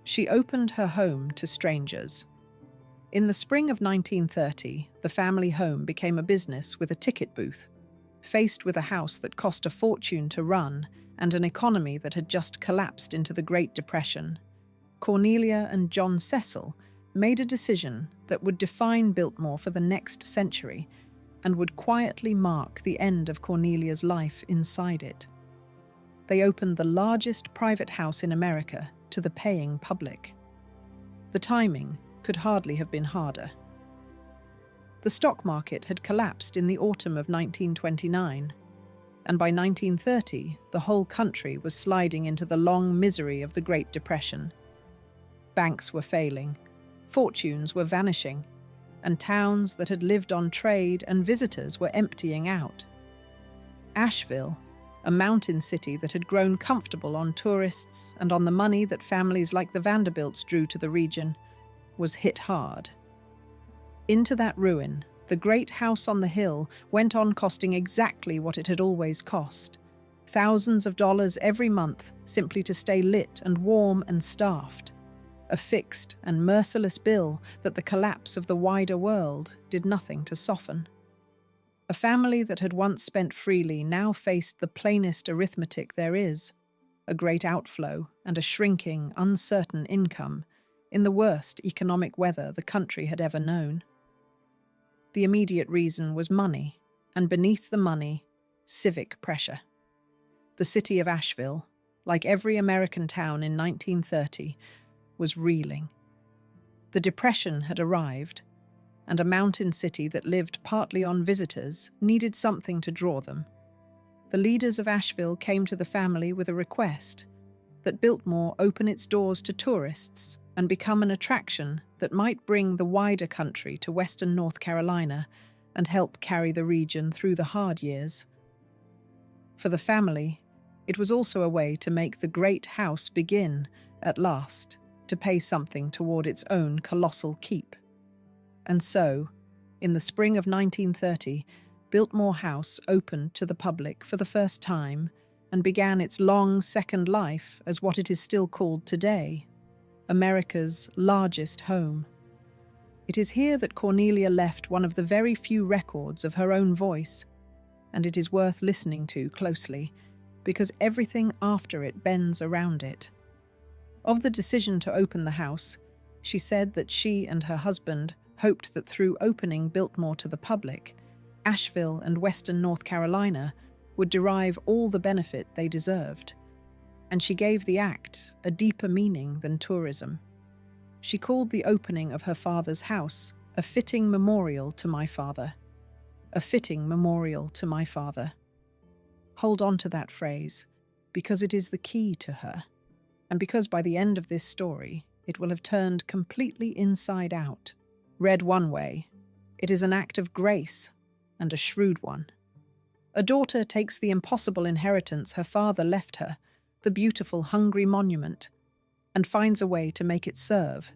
She opened her home to strangers. In the spring of 1930, the family home became a business with a ticket booth. Faced with a house that cost a fortune to run and an economy that had just collapsed into the Great Depression, Cornelia and John Cecil made a decision that would define Biltmore for the next century and would quietly mark the end of Cornelia's life inside it. They opened the largest private house in America to the paying public. The timing could hardly have been harder. The stock market had collapsed in the autumn of 1929, and by 1930 the whole country was sliding into the long misery of the Great Depression. Banks were failing, fortunes were vanishing, and towns that had lived on trade and visitors were emptying out. Asheville, a mountain city that had grown comfortable on tourists and on the money that families like the Vanderbilts drew to the region, was hit hard. Into that ruin, the great house on the hill went on costing exactly what it had always cost, thousands of dollars every month simply to stay lit and warm and staffed, a fixed and merciless bill that the collapse of the wider world did nothing to soften. A family that had once spent freely now faced the plainest arithmetic there is, a great outflow and a shrinking, uncertain income in the worst economic weather the country had ever known. The immediate reason was money, and beneath the money, civic pressure. The city of Asheville, like every American town in 1930, was reeling. The Depression had arrived, and a mountain city that lived partly on visitors needed something to draw them. The leaders of Asheville came to the family with a request: that Biltmore open its doors to tourists and become an attraction that might bring the wider country to western North Carolina and help carry the region through the hard years. For the family, it was also a way to make the great house begin, at last, to pay something toward its own colossal keep. And so, in the spring of 1930, Biltmore House opened to the public for the first time and began its long second life as what it is still called today, America's largest home. It is here that Cornelia left one of the very few records of her own voice, and it is worth listening to closely, because everything after it bends around it. Of the decision to open the house, she said that she and her husband hoped that through opening Biltmore to the public, Asheville and western North Carolina would derive all the benefit they deserved. And she gave the act a deeper meaning than tourism. She called the opening of her father's house a fitting memorial to my father. A fitting memorial to my father. Hold on to that phrase, because it is the key to her, and because by the end of this story, it will have turned completely inside out. Read one way, it is an act of grace, and a shrewd one. A daughter takes the impossible inheritance her father left her, the beautiful, hungry monument, and finds a way to make it serve,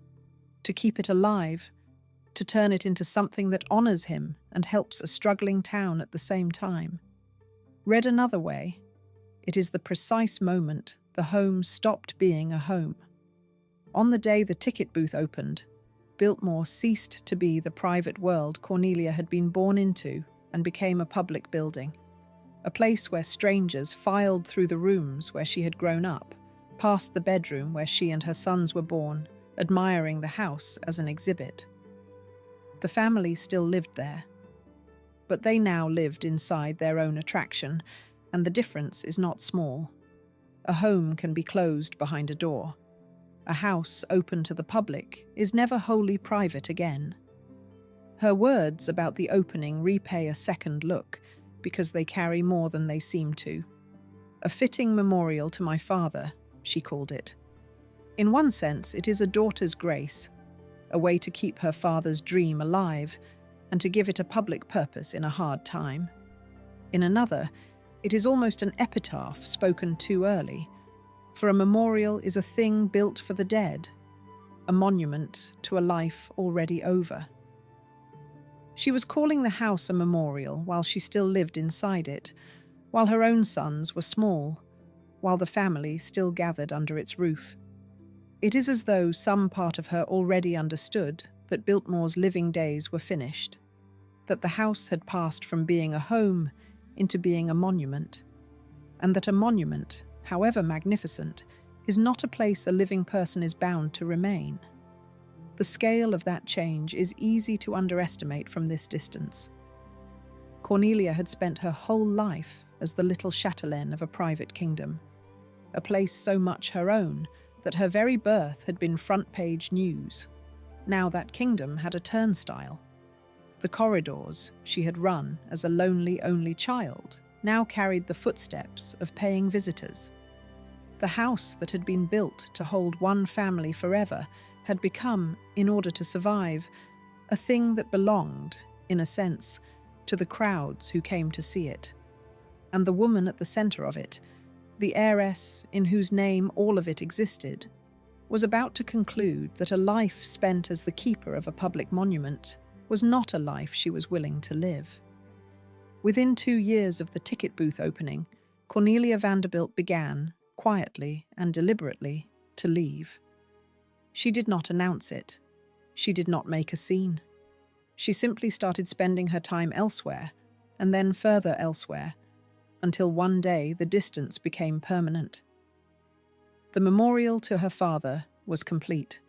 to keep it alive, to turn it into something that honors him and helps a struggling town at the same time. Read another way, it is the precise moment the home stopped being a home. On the day the ticket booth opened, Biltmore ceased to be the private world Cornelia had been born into and became a public building, a place where strangers filed through the rooms where she had grown up, past the bedroom where she and her sons were born, admiring the house as an exhibit. The family still lived there, but they now lived inside their own attraction, and the difference is not small. A home can be closed behind a door. A house open to the public is never wholly private again. Her words about the opening repay a second look, because they carry more than they seem to. A fitting memorial to my father, she called it. In one sense, it is a daughter's grace, a way to keep her father's dream alive and to give it a public purpose in a hard time. In another, it is almost an epitaph spoken too early, for a memorial is a thing built for the dead, a monument to a life already over. She was calling the house a memorial while she still lived inside it, while her own sons were small, while the family still gathered under its roof. It is as though some part of her already understood that Biltmore's living days were finished, that the house had passed from being a home into being a monument, and that a monument, however magnificent, is not a place a living person is bound to remain. The scale of that change is easy to underestimate from this distance. Cornelia had spent her whole life as the little chatelaine of a private kingdom, a place so much her own that her very birth had been front-page news. Now that kingdom had a turnstile. The corridors she had run as a lonely only child now carried the footsteps of paying visitors. The house that had been built to hold one family forever had become, in order to survive, a thing that belonged, in a sense, to the crowds who came to see it. And the woman at the center of it, the heiress in whose name all of it existed, was about to conclude that a life spent as the keeper of a public monument was not a life she was willing to live. Within 2 years of the ticket booth opening, Cornelia Vanderbilt began, quietly and deliberately, to leave. She did not announce it. She did not make a scene. She simply started spending her time elsewhere, and then further elsewhere, until one day the distance became permanent. The memorial to her father was complete.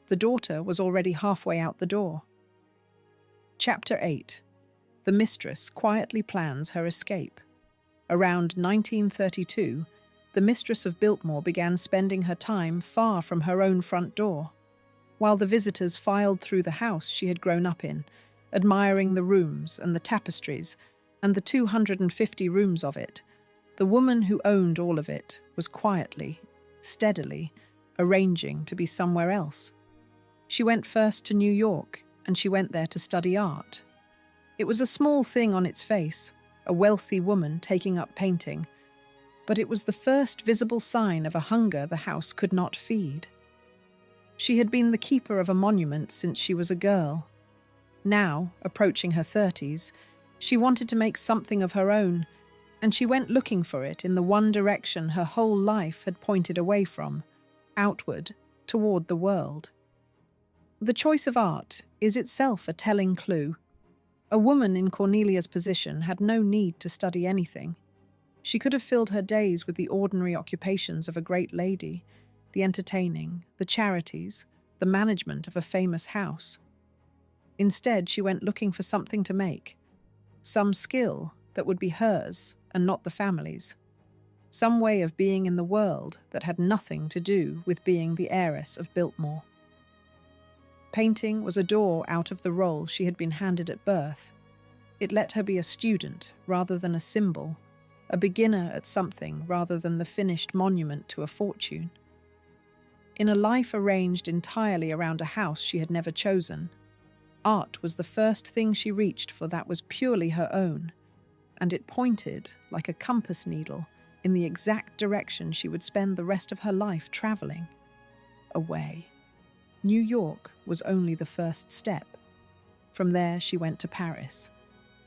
The daughter was already halfway out the door. Chapter 8. The mistress quietly plans her escape. Around 1932, the mistress of Biltmore began spending her time far from her own front door, while the visitors filed through the house she had grown up in, admiring the rooms and the tapestries and the 250 rooms of it. The woman who owned all of it was quietly, steadily, arranging to be somewhere else. She went first to New York, and she went there to study art. It was a small thing on its face, a wealthy woman taking up painting, but it was the first visible sign of a hunger the house could not feed. She had been the keeper of a monument since she was a girl. Now, approaching her 30s, she wanted to make something of her own, and she went looking for it in the one direction her whole life had pointed away from, outward, toward the world. The choice of art is itself a telling clue. A woman in Cornelia's position had no need to study anything. She could have filled her days with the ordinary occupations of a great lady, the entertaining, the charities, the management of a famous house. Instead, she went looking for something to make, some skill that would be hers and not the family's, some way of being in the world that had nothing to do with being the heiress of Biltmore. Painting was a door out of the role she had been handed at birth. It let her be a student rather than a symbol, a beginner at something rather than the finished monument to a fortune. In a life arranged entirely around a house she had never chosen, art was the first thing she reached for that was purely her own, and it pointed, like a compass needle, in the exact direction she would spend the rest of her life traveling. Away. New York was only the first step. From there she went to Paris,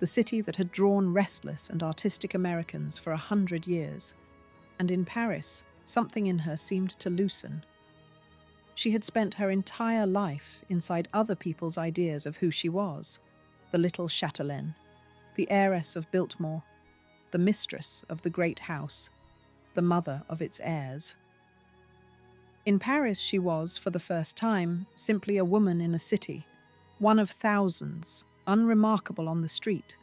the city that had drawn restless and artistic Americans for 100 years. And in Paris, something in her seemed to loosen. She had spent her entire life inside other people's ideas of who she was, the little chatelaine, the heiress of Biltmore, the mistress of the great house, the mother of its heirs. In Paris she was, for the first time, simply a woman in a city, one of thousands, unremarkable on the street,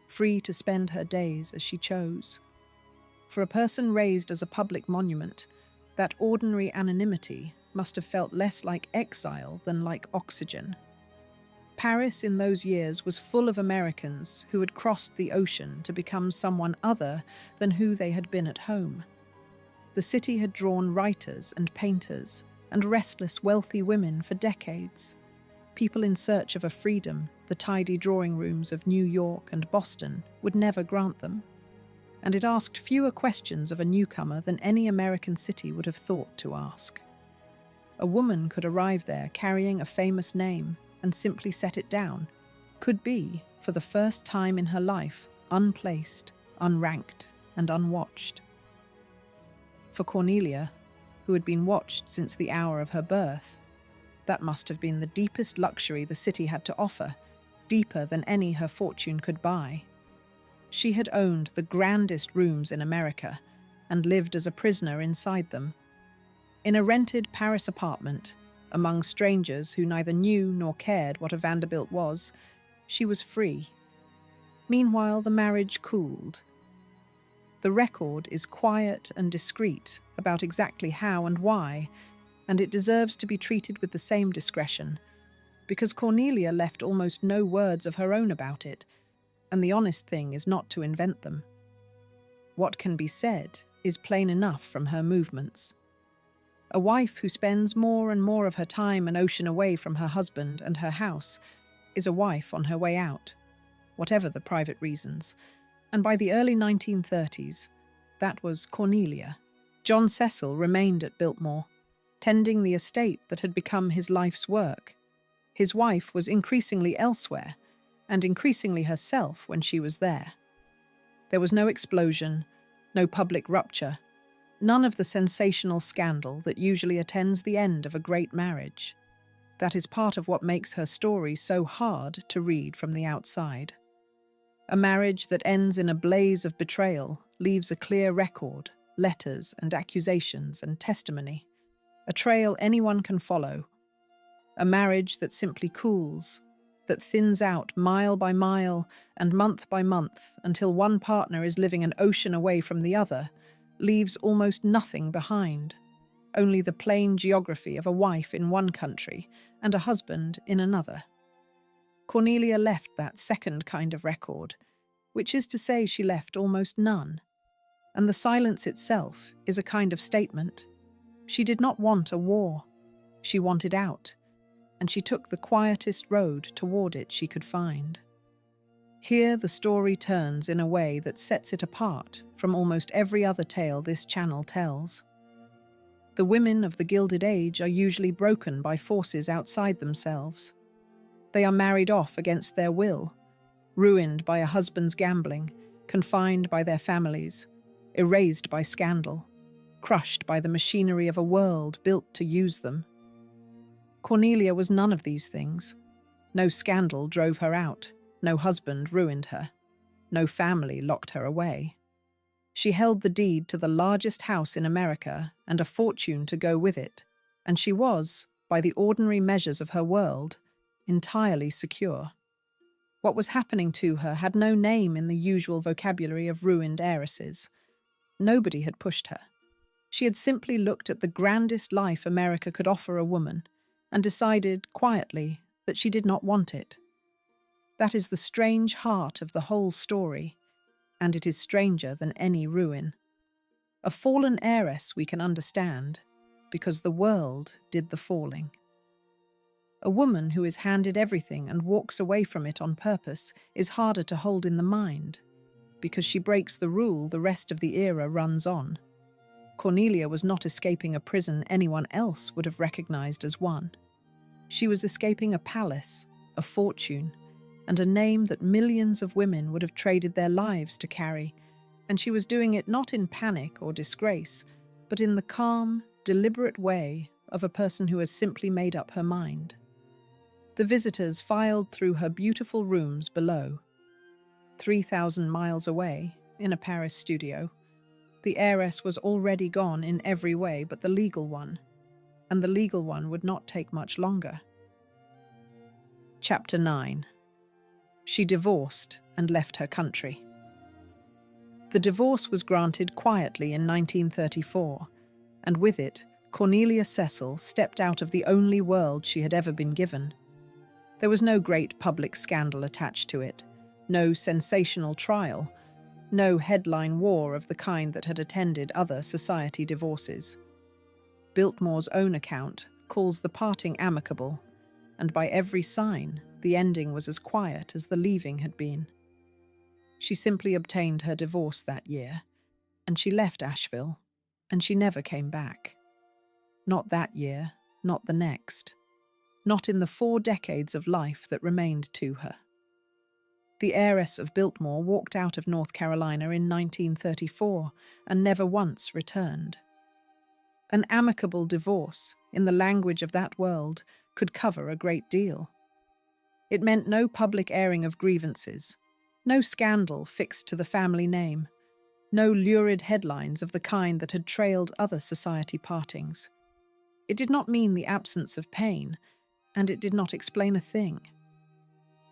free to spend her days as she chose. For a person raised as a public monument, that ordinary anonymity must have felt less like exile than like oxygen. Paris in those years was full of Americans who had crossed the ocean to become someone other than who they had been at home. The city had drawn writers and painters and restless, wealthy women for decades, people in search of a freedom the tidy drawing rooms of New York and Boston would never grant them, and it asked fewer questions of a newcomer than any American city would have thought to ask. A woman could arrive there carrying a famous name and simply set it down, could be, for the first time in her life, unplaced, unranked, and unwatched. For Cornelia, who had been watched since the hour of her birth, that must have been the deepest luxury the city had to offer, deeper than any her fortune could buy. She had owned the grandest rooms in America and lived as a prisoner inside them. In a rented Paris apartment, among strangers who neither knew nor cared what a Vanderbilt was, she was free. Meanwhile, the marriage cooled. The record is quiet and discreet about exactly how and why, and it deserves to be treated with the same discretion, because Cornelia left almost no words of her own about it, and the honest thing is not to invent them. What can be said is plain enough from her movements. A wife who spends more and more of her time an ocean away from her husband and her house is a wife on her way out, whatever the private reasons. And by the early 1930s, that was Cornelia. John Cecil remained at Biltmore, tending the estate that had become his life's work. His wife was increasingly elsewhere, and increasingly herself when she was there. There was no explosion, no public rupture, none of the sensational scandal that usually attends the end of a great marriage. That is part of what makes her story so hard to read from the outside. A marriage that ends in a blaze of betrayal leaves a clear record, letters and accusations and testimony, a trail anyone can follow. A marriage that simply cools, that thins out mile by mile and month by month until one partner is living an ocean away from the other, leaves almost nothing behind, only the plain geography of a wife in one country and a husband in another. Cornelia left that second kind of record, which is to say she left almost none, and the silence itself is a kind of statement. She did not want a war. She wanted out, and she took the quietest road toward it she could find. Here the story turns in a way that sets it apart from almost every other tale this channel tells. The women of the Gilded Age are usually broken by forces outside themselves. They are married off against their will, ruined by a husband's gambling, confined by their families, erased by scandal, crushed by the machinery of a world built to use them. Cornelia was none of these things. No scandal drove her out, no husband ruined her, no family locked her away. She held the deed to the largest house in America and a fortune to go with it, and she was, by the ordinary measures of her world, entirely secure. What was happening to her had no name in the usual vocabulary of ruined heiresses. Nobody had pushed her. She had simply looked at the grandest life America could offer a woman and decided, quietly, that she did not want it. That is the strange heart of the whole story, and it is stranger than any ruin. A fallen heiress we can understand, because the world did the falling. A woman who is handed everything and walks away from it on purpose is harder to hold in the mind, because she breaks the rule the rest of the era runs on. Cornelia was not escaping a prison anyone else would have recognized as one. She was escaping a palace, a fortune, and a name that millions of women would have traded their lives to carry, and she was doing it not in panic or disgrace, but in the calm, deliberate way of a person who has simply made up her mind. The visitors filed through her beautiful rooms below. 3,000 miles away, in a Paris studio, the heiress was already gone in every way but the legal one, and the legal one would not take much longer. Chapter 9. She divorced and left her country. The divorce was granted quietly in 1934, and with it, Cornelia Cecil stepped out of the only world she had ever been given. There was no great public scandal attached to it, no sensational trial, no headline war of the kind that had attended other society divorces. Biltmore's own account calls the parting amicable, and by every sign, the ending was as quiet as the leaving had been. She simply obtained her divorce that year, and she left Asheville, and she never came back. Not that year, not the next. Not in the 4 decades of life that remained to her. The heiress of Biltmore walked out of North Carolina in 1934 and never once returned. An amicable divorce, in the language of that world, could cover a great deal. It meant no public airing of grievances, no scandal fixed to the family name, no lurid headlines of the kind that had trailed other society partings. It did not mean the absence of pain, and it did not explain a thing.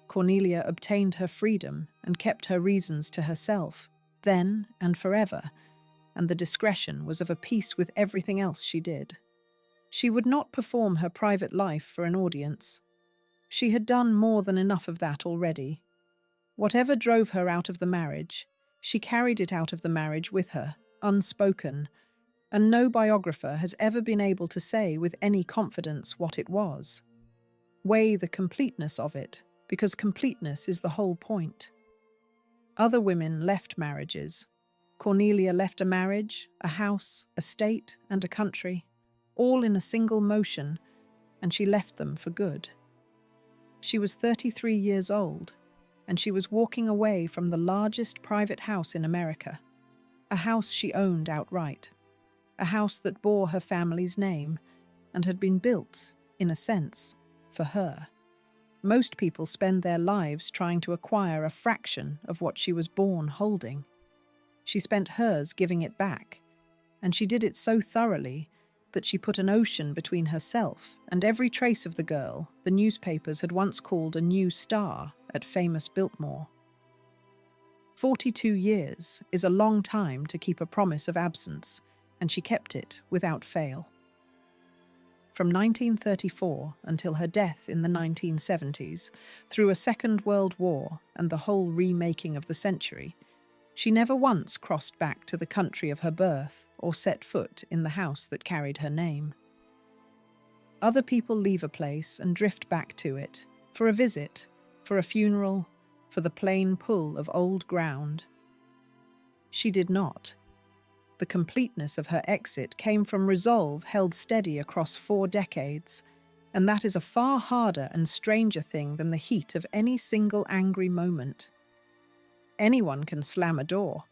Cornelia obtained her freedom and kept her reasons to herself, then and forever, and the discretion was of a piece with everything else she did. She would not perform her private life for an audience. She had done more than enough of that already. Whatever drove her out of the marriage, she carried it out of the marriage with her, unspoken, and no biographer has ever been able to say with any confidence what it was. Weigh the completeness of it, because completeness is the whole point. Other women left marriages. Cornelia left a marriage, a house, a state, and a country, all in a single motion, and she left them for good. She was 33 years old, and she was walking away from the largest private house in America, a house she owned outright, a house that bore her family's name and had been built, in a sense, for her. Most people spend their lives trying to acquire a fraction of what she was born holding. She spent hers giving it back, and she did it so thoroughly that she put an ocean between herself and every trace of the girl the newspapers had once called a new star at famous Biltmore. 42 years is a long time to keep a promise of absence, and she kept it without fail. From 1934 until her death in the 1970s, through a Second World War and the whole remaking of the century, she never once crossed back to the country of her birth or set foot in the house that carried her name. Other people leave a place and drift back to it, for a visit, for a funeral, for the plain pull of old ground. She did not. The completeness of her exit came from resolve held steady across 4 decades, and that is a far harder and stranger thing than the heat of any single angry moment. Anyone can slam a door.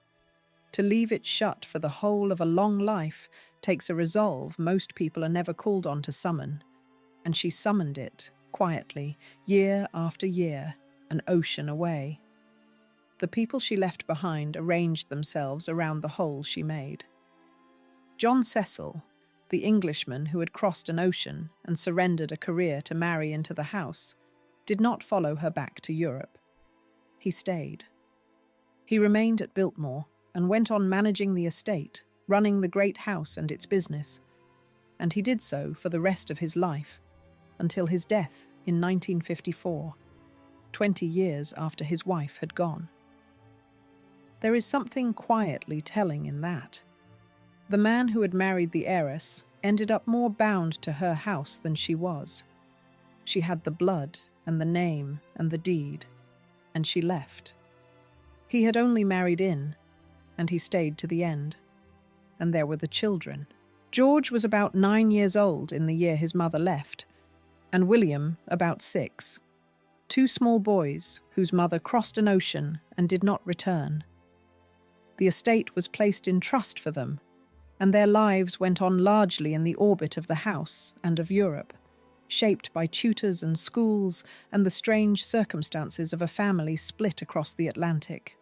To leave it shut for the whole of a long life takes a resolve most people are never called on to summon, and she summoned it, quietly, year after year, an ocean away. The people she left behind arranged themselves around the hole she made. John Cecil, the Englishman who had crossed an ocean and surrendered a career to marry into the house, did not follow her back to Europe. He stayed. He remained at Biltmore and went on managing the estate, running the great house and its business, and he did so for the rest of his life, until his death in 1954, 20 years after his wife had gone. There is something quietly telling in that. The man who had married the heiress ended up more bound to her house than she was. She had the blood and the name and the deed, and she left. He had only married in, and he stayed to the end. And there were the children. George was about 9 years old in the year his mother left, and William about 6. 2 small boys whose mother crossed an ocean and did not return. The estate was placed in trust for them, and their lives went on largely in the orbit of the house and of Europe, shaped by tutors and schools and the strange circumstances of a family split across the Atlantic.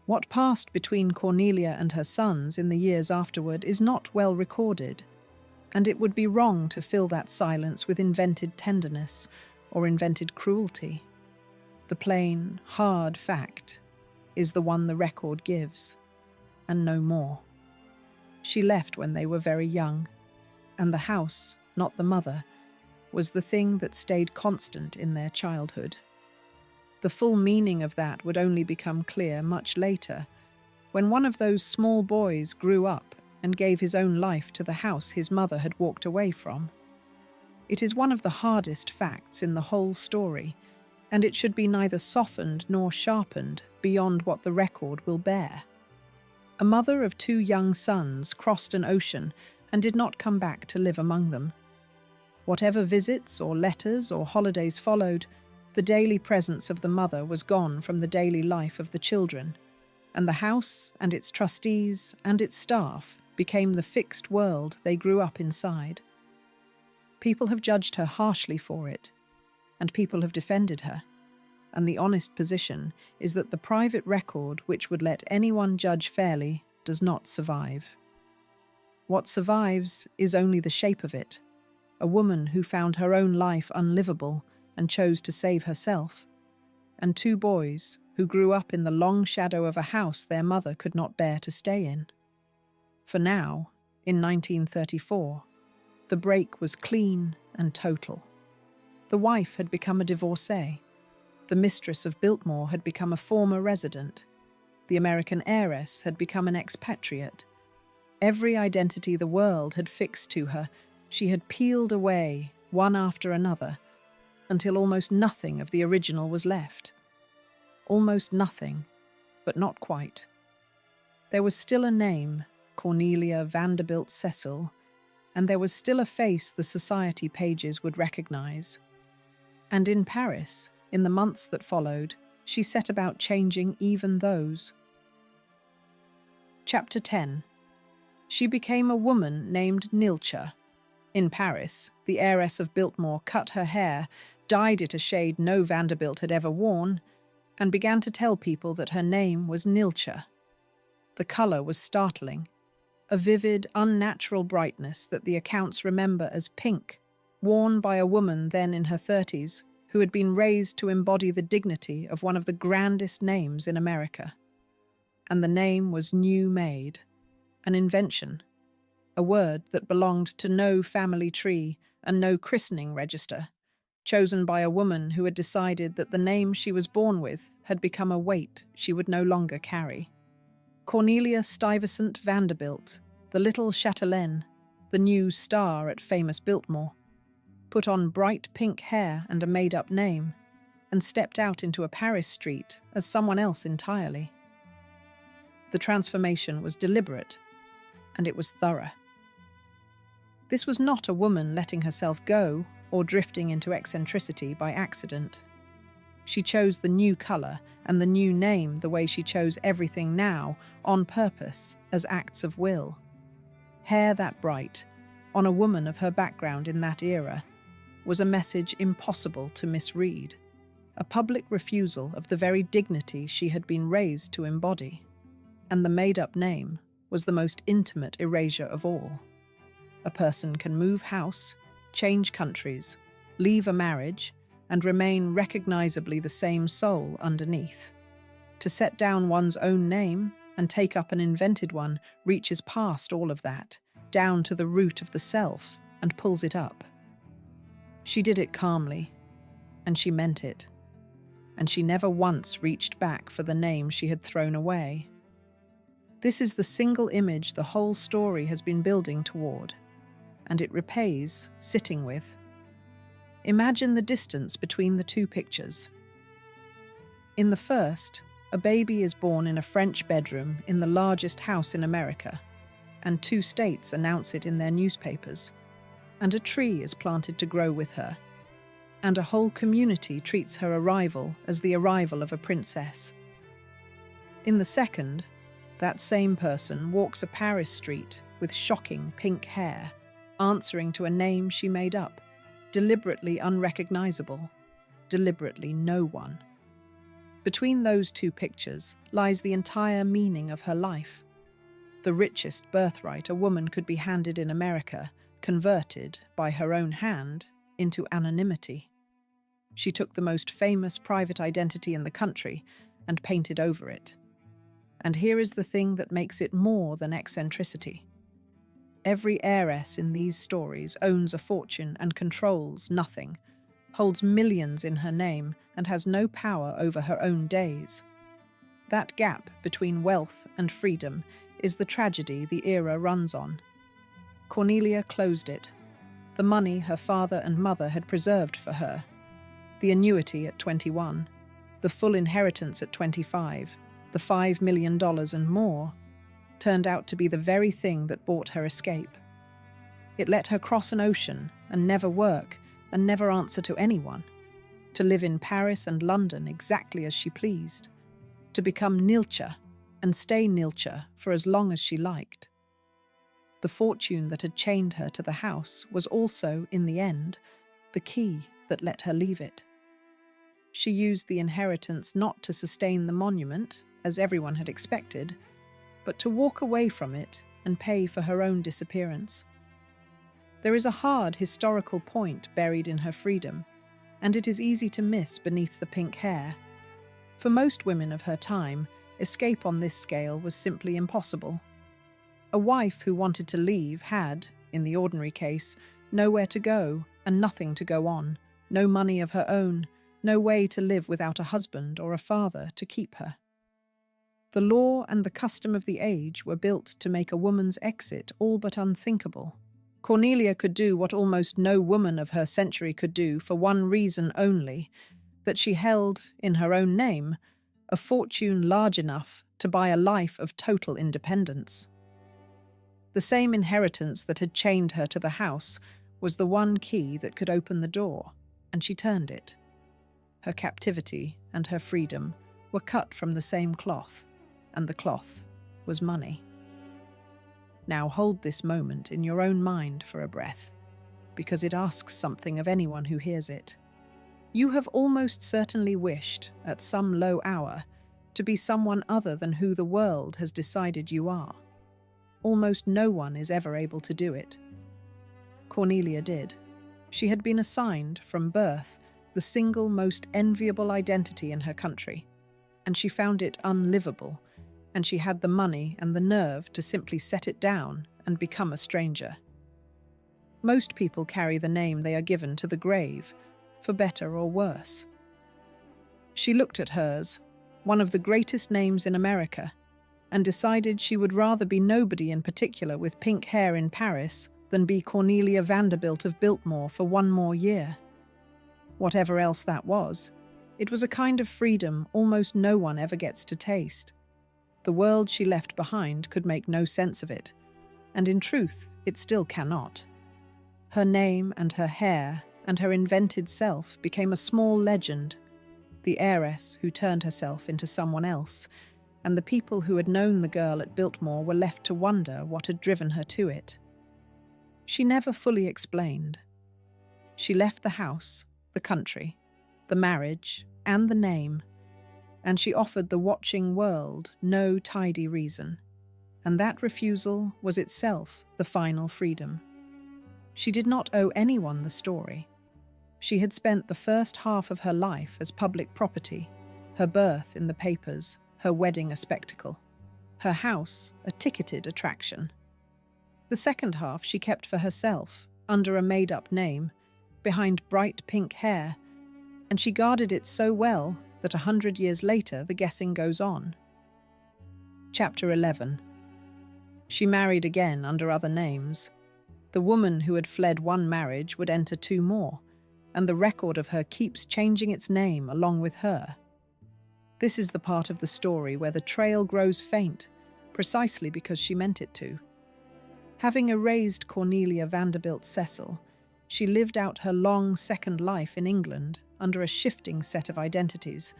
What passed between Cornelia and her sons in the years afterward is not well recorded, and it would be wrong to fill that silence with invented tenderness or invented cruelty. The plain, hard fact is the one the record gives, and no more. She left when they were very young, and the house, not the mother, was the thing that stayed constant in their childhood. The full meaning of that would only become clear much later, when one of those small boys grew up and gave his own life to the house his mother had walked away from. It is one of the hardest facts in the whole story, and it should be neither softened nor sharpened beyond what the record will bear. A mother of 2 young sons crossed an ocean and did not come back to live among them. Whatever visits or letters or holidays followed, the daily presence of the mother was gone from the daily life of the children, and the house and its trustees and its staff became the fixed world they grew up inside. People have judged her harshly for it, and people have defended her, and the honest position is that the private record which would let anyone judge fairly does not survive. What survives is only the shape of it, a woman who found her own life unlivable and chose to save herself, and 2 boys who grew up in the long shadow of a house their mother could not bear to stay in. For now, in 1934, the break was clean and total. The wife had become a divorcee. The mistress of Biltmore had become a former resident. The American heiress had become an expatriate. Every identity the world had fixed to her, she had peeled away, one after another, until almost nothing of the original was left. Almost nothing, but not quite. There was still a name, Cornelia Vanderbilt Cecil, and there was still a face the society pages would recognize. And in Paris, in the months that followed, she set about changing even those. Chapter 10. She became a woman named Nilcha. In Paris, the heiress of Biltmore cut her hair, dyed it a shade no Vanderbilt had ever worn, and began to tell people that her name was Nilcha. The colour was startling, a vivid, unnatural brightness that the accounts remember as pink, worn by a woman then in her 30s who had been raised to embody the dignity of one of the grandest names in America. And the name was new-made, an invention, a word that belonged to no family tree and no christening register, chosen by a woman who had decided that the name she was born with had become a weight she would no longer carry. Cornelia Stuyvesant Vanderbilt, the little chatelaine, the new star at famous Biltmore, put on bright pink hair and a made-up name, and stepped out into a Paris street as someone else entirely. The transformation was deliberate, and it was thorough. This was not a woman letting herself go or drifting into eccentricity by accident. She chose the new colour and the new name the way she chose everything now, on purpose, as acts of will. Hair that bright, on a woman of her background in that era, was a message impossible to misread, a public refusal of the very dignity she had been raised to embody. And the made-up name was the most intimate erasure of all. A person can move house, change countries, leave a marriage, and remain recognizably the same soul underneath. To set down one's own name and take up an invented one reaches past all of that, down to the root of the self, and pulls it up. She did it calmly, and she meant it, and she never once reached back for the name she had thrown away. This is the single image the whole story has been building toward, and it repays sitting with. Imagine the distance between the two pictures. In the first, a baby is born in a French bedroom in the largest house in America, and 2 states announce it in their newspapers, and a tree is planted to grow with her, and a whole community treats her arrival as the arrival of a princess. In the second, that same person walks a Paris street with shocking pink hair, answering to a name she made up, deliberately unrecognizable, deliberately no one. Between those 2 pictures lies the entire meaning of her life. The richest birthright a woman could be handed in America, converted, by her own hand, into anonymity. She took the most famous private identity in the country and painted over it. And here is the thing that makes it more than eccentricity. Every heiress in these stories owns a fortune and controls nothing, holds millions in her name, and has no power over her own days. That gap between wealth and freedom is the tragedy the era runs on. Cornelia closed it. The money her father and mother had preserved for her, the annuity at 21, the full inheritance at 25, the $5 million and more, turned out to be the very thing that bought her escape. It let her cross an ocean and never work and never answer to anyone, to live in Paris and London exactly as she pleased, to become Nilcha and stay Nilcha for as long as she liked. The fortune that had chained her to the house was also, in the end, the key that let her leave it. She used the inheritance not to sustain the monument, as everyone had expected, but to walk away from it and pay for her own disappearance. There is a hard historical point buried in her freedom, and it is easy to miss beneath the pink hair. For most women of her time, escape on this scale was simply impossible. A wife who wanted to leave had, in the ordinary case, nowhere to go and nothing to go on, no money of her own, no way to live without a husband or a father to keep her. The law and the custom of the age were built to make a woman's exit all but unthinkable. Cornelia could do what almost no woman of her century could do for one reason only, that she held, in her own name, a fortune large enough to buy a life of total independence. The same inheritance that had chained her to the house was the one key that could open the door, and she turned it. Her captivity and her freedom were cut from the same cloth, and the cloth was money. Now hold this moment in your own mind for a breath, because it asks something of anyone who hears it. You have almost certainly wished, at some low hour, to be someone other than who the world has decided you are. Almost no one is ever able to do it. Cornelia did. She had been assigned, from birth, the single most enviable identity in her country, and she found it unlivable, and she had the money and the nerve to simply set it down and become a stranger. Most people carry the name they are given to the grave, for better or worse. She looked at hers, one of the greatest names in America, and decided she would rather be nobody in particular with pink hair in Paris than be Cornelia Vanderbilt of Biltmore for one more year. Whatever else that was, it was a kind of freedom almost no one ever gets to taste. The world she left behind could make no sense of it, and in truth, it still cannot. Her name and her hair and her invented self became a small legend, the heiress who turned herself into someone else, and the people who had known the girl at Biltmore were left to wonder what had driven her to it. She never fully explained. She left the house, the country, the marriage, and the name, and she offered the watching world no tidy reason, and that refusal was itself the final freedom. She did not owe anyone the story. She had spent the first half of her life as public property, her birth in the papers, her wedding a spectacle, her house a ticketed attraction. The second half she kept for herself, under a made-up name, behind bright pink hair, and she guarded it so well that 100 years later the guessing goes on. Chapter 11. She married again under other names. The woman who had fled one marriage would enter 2 more, and the record of her keeps changing its name along with her. This is the part of the story where the trail grows faint, precisely because she meant it to. Having erased Cornelia Vanderbilt Cecil, she lived out her long second life in England under a shifting set of identities,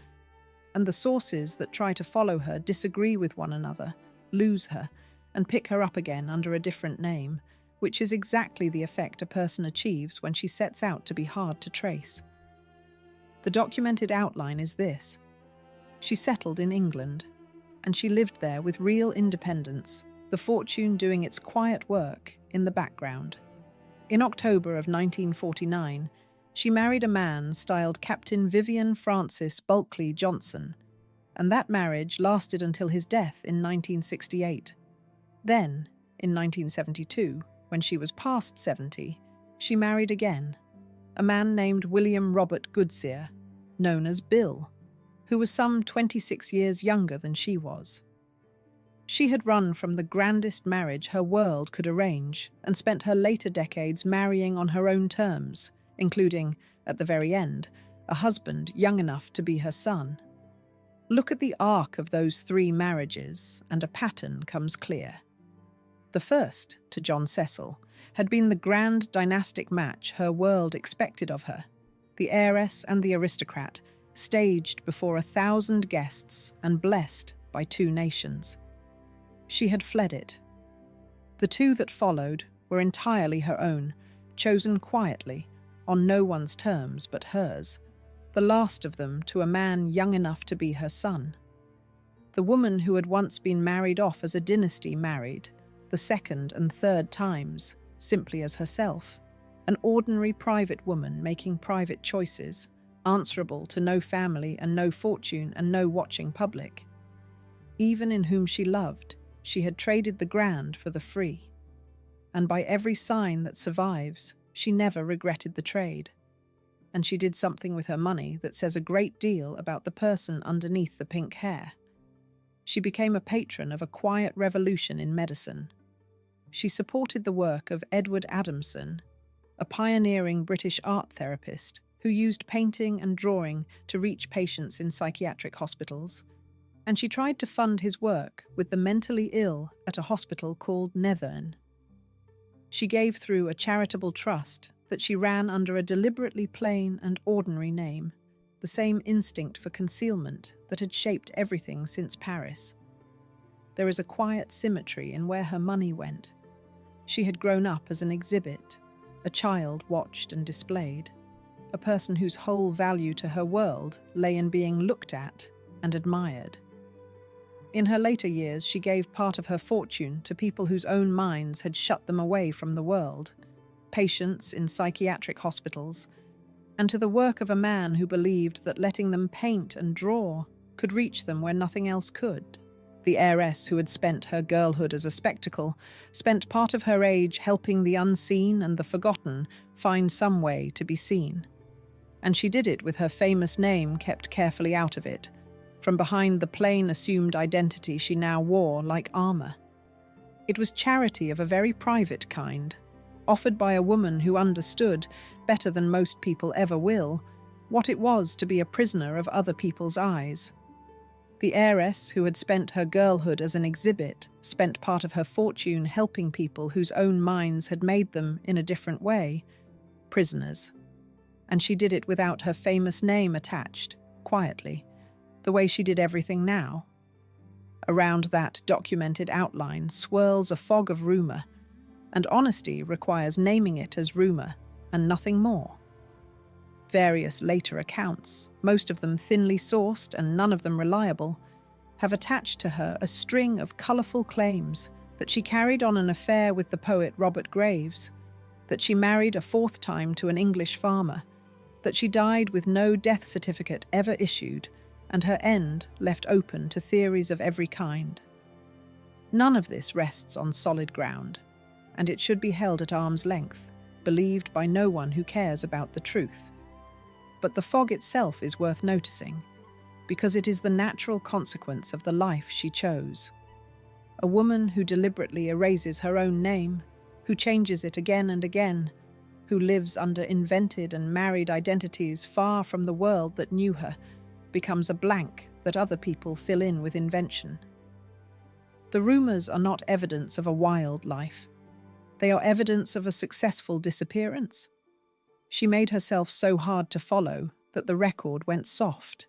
and the sources that try to follow her disagree with one another, lose her, and pick her up again under a different name, which is exactly the effect a person achieves when she sets out to be hard to trace. The documented outline is this. She settled in England, and she lived there with real independence, the fortune doing its quiet work in the background. In October of 1949, she married a man styled Captain Vivian Francis Bulkley Johnson, and that marriage lasted until his death in 1968. Then, in 1972, when she was past 70, she married again, a man named William Robert Goodseer, known as Bill, who was some 26 years younger than she was. She had run from the grandest marriage her world could arrange and spent her later decades marrying on her own terms, including, at the very end, a husband young enough to be her son. Look at the arc of those 3 marriages, and a pattern comes clear. The first, to John Cecil, had been the grand dynastic match her world expected of her, the heiress and the aristocrat, staged before 1,000 guests and blessed by 2 nations. She had fled it. The 2 that followed were entirely her own, chosen quietly, on no one's terms but hers, the last of them to a man young enough to be her son. The woman who had once been married off as a dynasty married, the second and third times, simply as herself, an ordinary private woman making private choices, answerable to no family and no fortune and no watching public. Even in whom she loved, she had traded the grand for the free. And by every sign that survives, she never regretted the trade. And she did something with her money that says a great deal about the person underneath the pink hair. She became a patron of a quiet revolution in medicine. She supported the work of Edward Adamson, a pioneering British art therapist who used painting and drawing to reach patients in psychiatric hospitals, and she tried to fund his work with the mentally ill at a hospital called Netherne. She gave through a charitable trust that she ran under a deliberately plain and ordinary name, the same instinct for concealment that had shaped everything since Paris. There is a quiet symmetry in where her money went. She had grown up as an exhibit, a child watched and displayed, a person whose whole value to her world lay in being looked at and admired. In her later years, she gave part of her fortune to people whose own minds had shut them away from the world, patients in psychiatric hospitals, and to the work of a man who believed that letting them paint and draw could reach them where nothing else could. The heiress who had spent her girlhood as a spectacle spent part of her age helping the unseen and the forgotten find some way to be seen. And she did it with her famous name kept carefully out of it, from behind the plain assumed identity she now wore like armor. It was charity of a very private kind, offered by a woman who understood, better than most people ever will, what it was to be a prisoner of other people's eyes. The heiress who had spent her girlhood as an exhibit spent part of her fortune helping people whose own minds had made them in a different way, prisoners. And she did it without her famous name attached, quietly, the way she did everything now. Around that documented outline swirls a fog of rumor, and honesty requires naming it as rumor and nothing more. Various later accounts, most of them thinly sourced and none of them reliable, have attached to her a string of colourful claims that she carried on an affair with the poet Robert Graves, that she married a fourth time to an English farmer, that she died with no death certificate ever issued, and her end left open to theories of every kind. None of this rests on solid ground, and it should be held at arm's length, believed by no one who cares about the truth. But the fog itself is worth noticing, because it is the natural consequence of the life she chose. A woman who deliberately erases her own name, who changes it again and again, who lives under invented and married identities far from the world that knew her, becomes a blank that other people fill in with invention. The rumors are not evidence of a wild life. They are evidence of a successful disappearance. She made herself so hard to follow that the record went soft,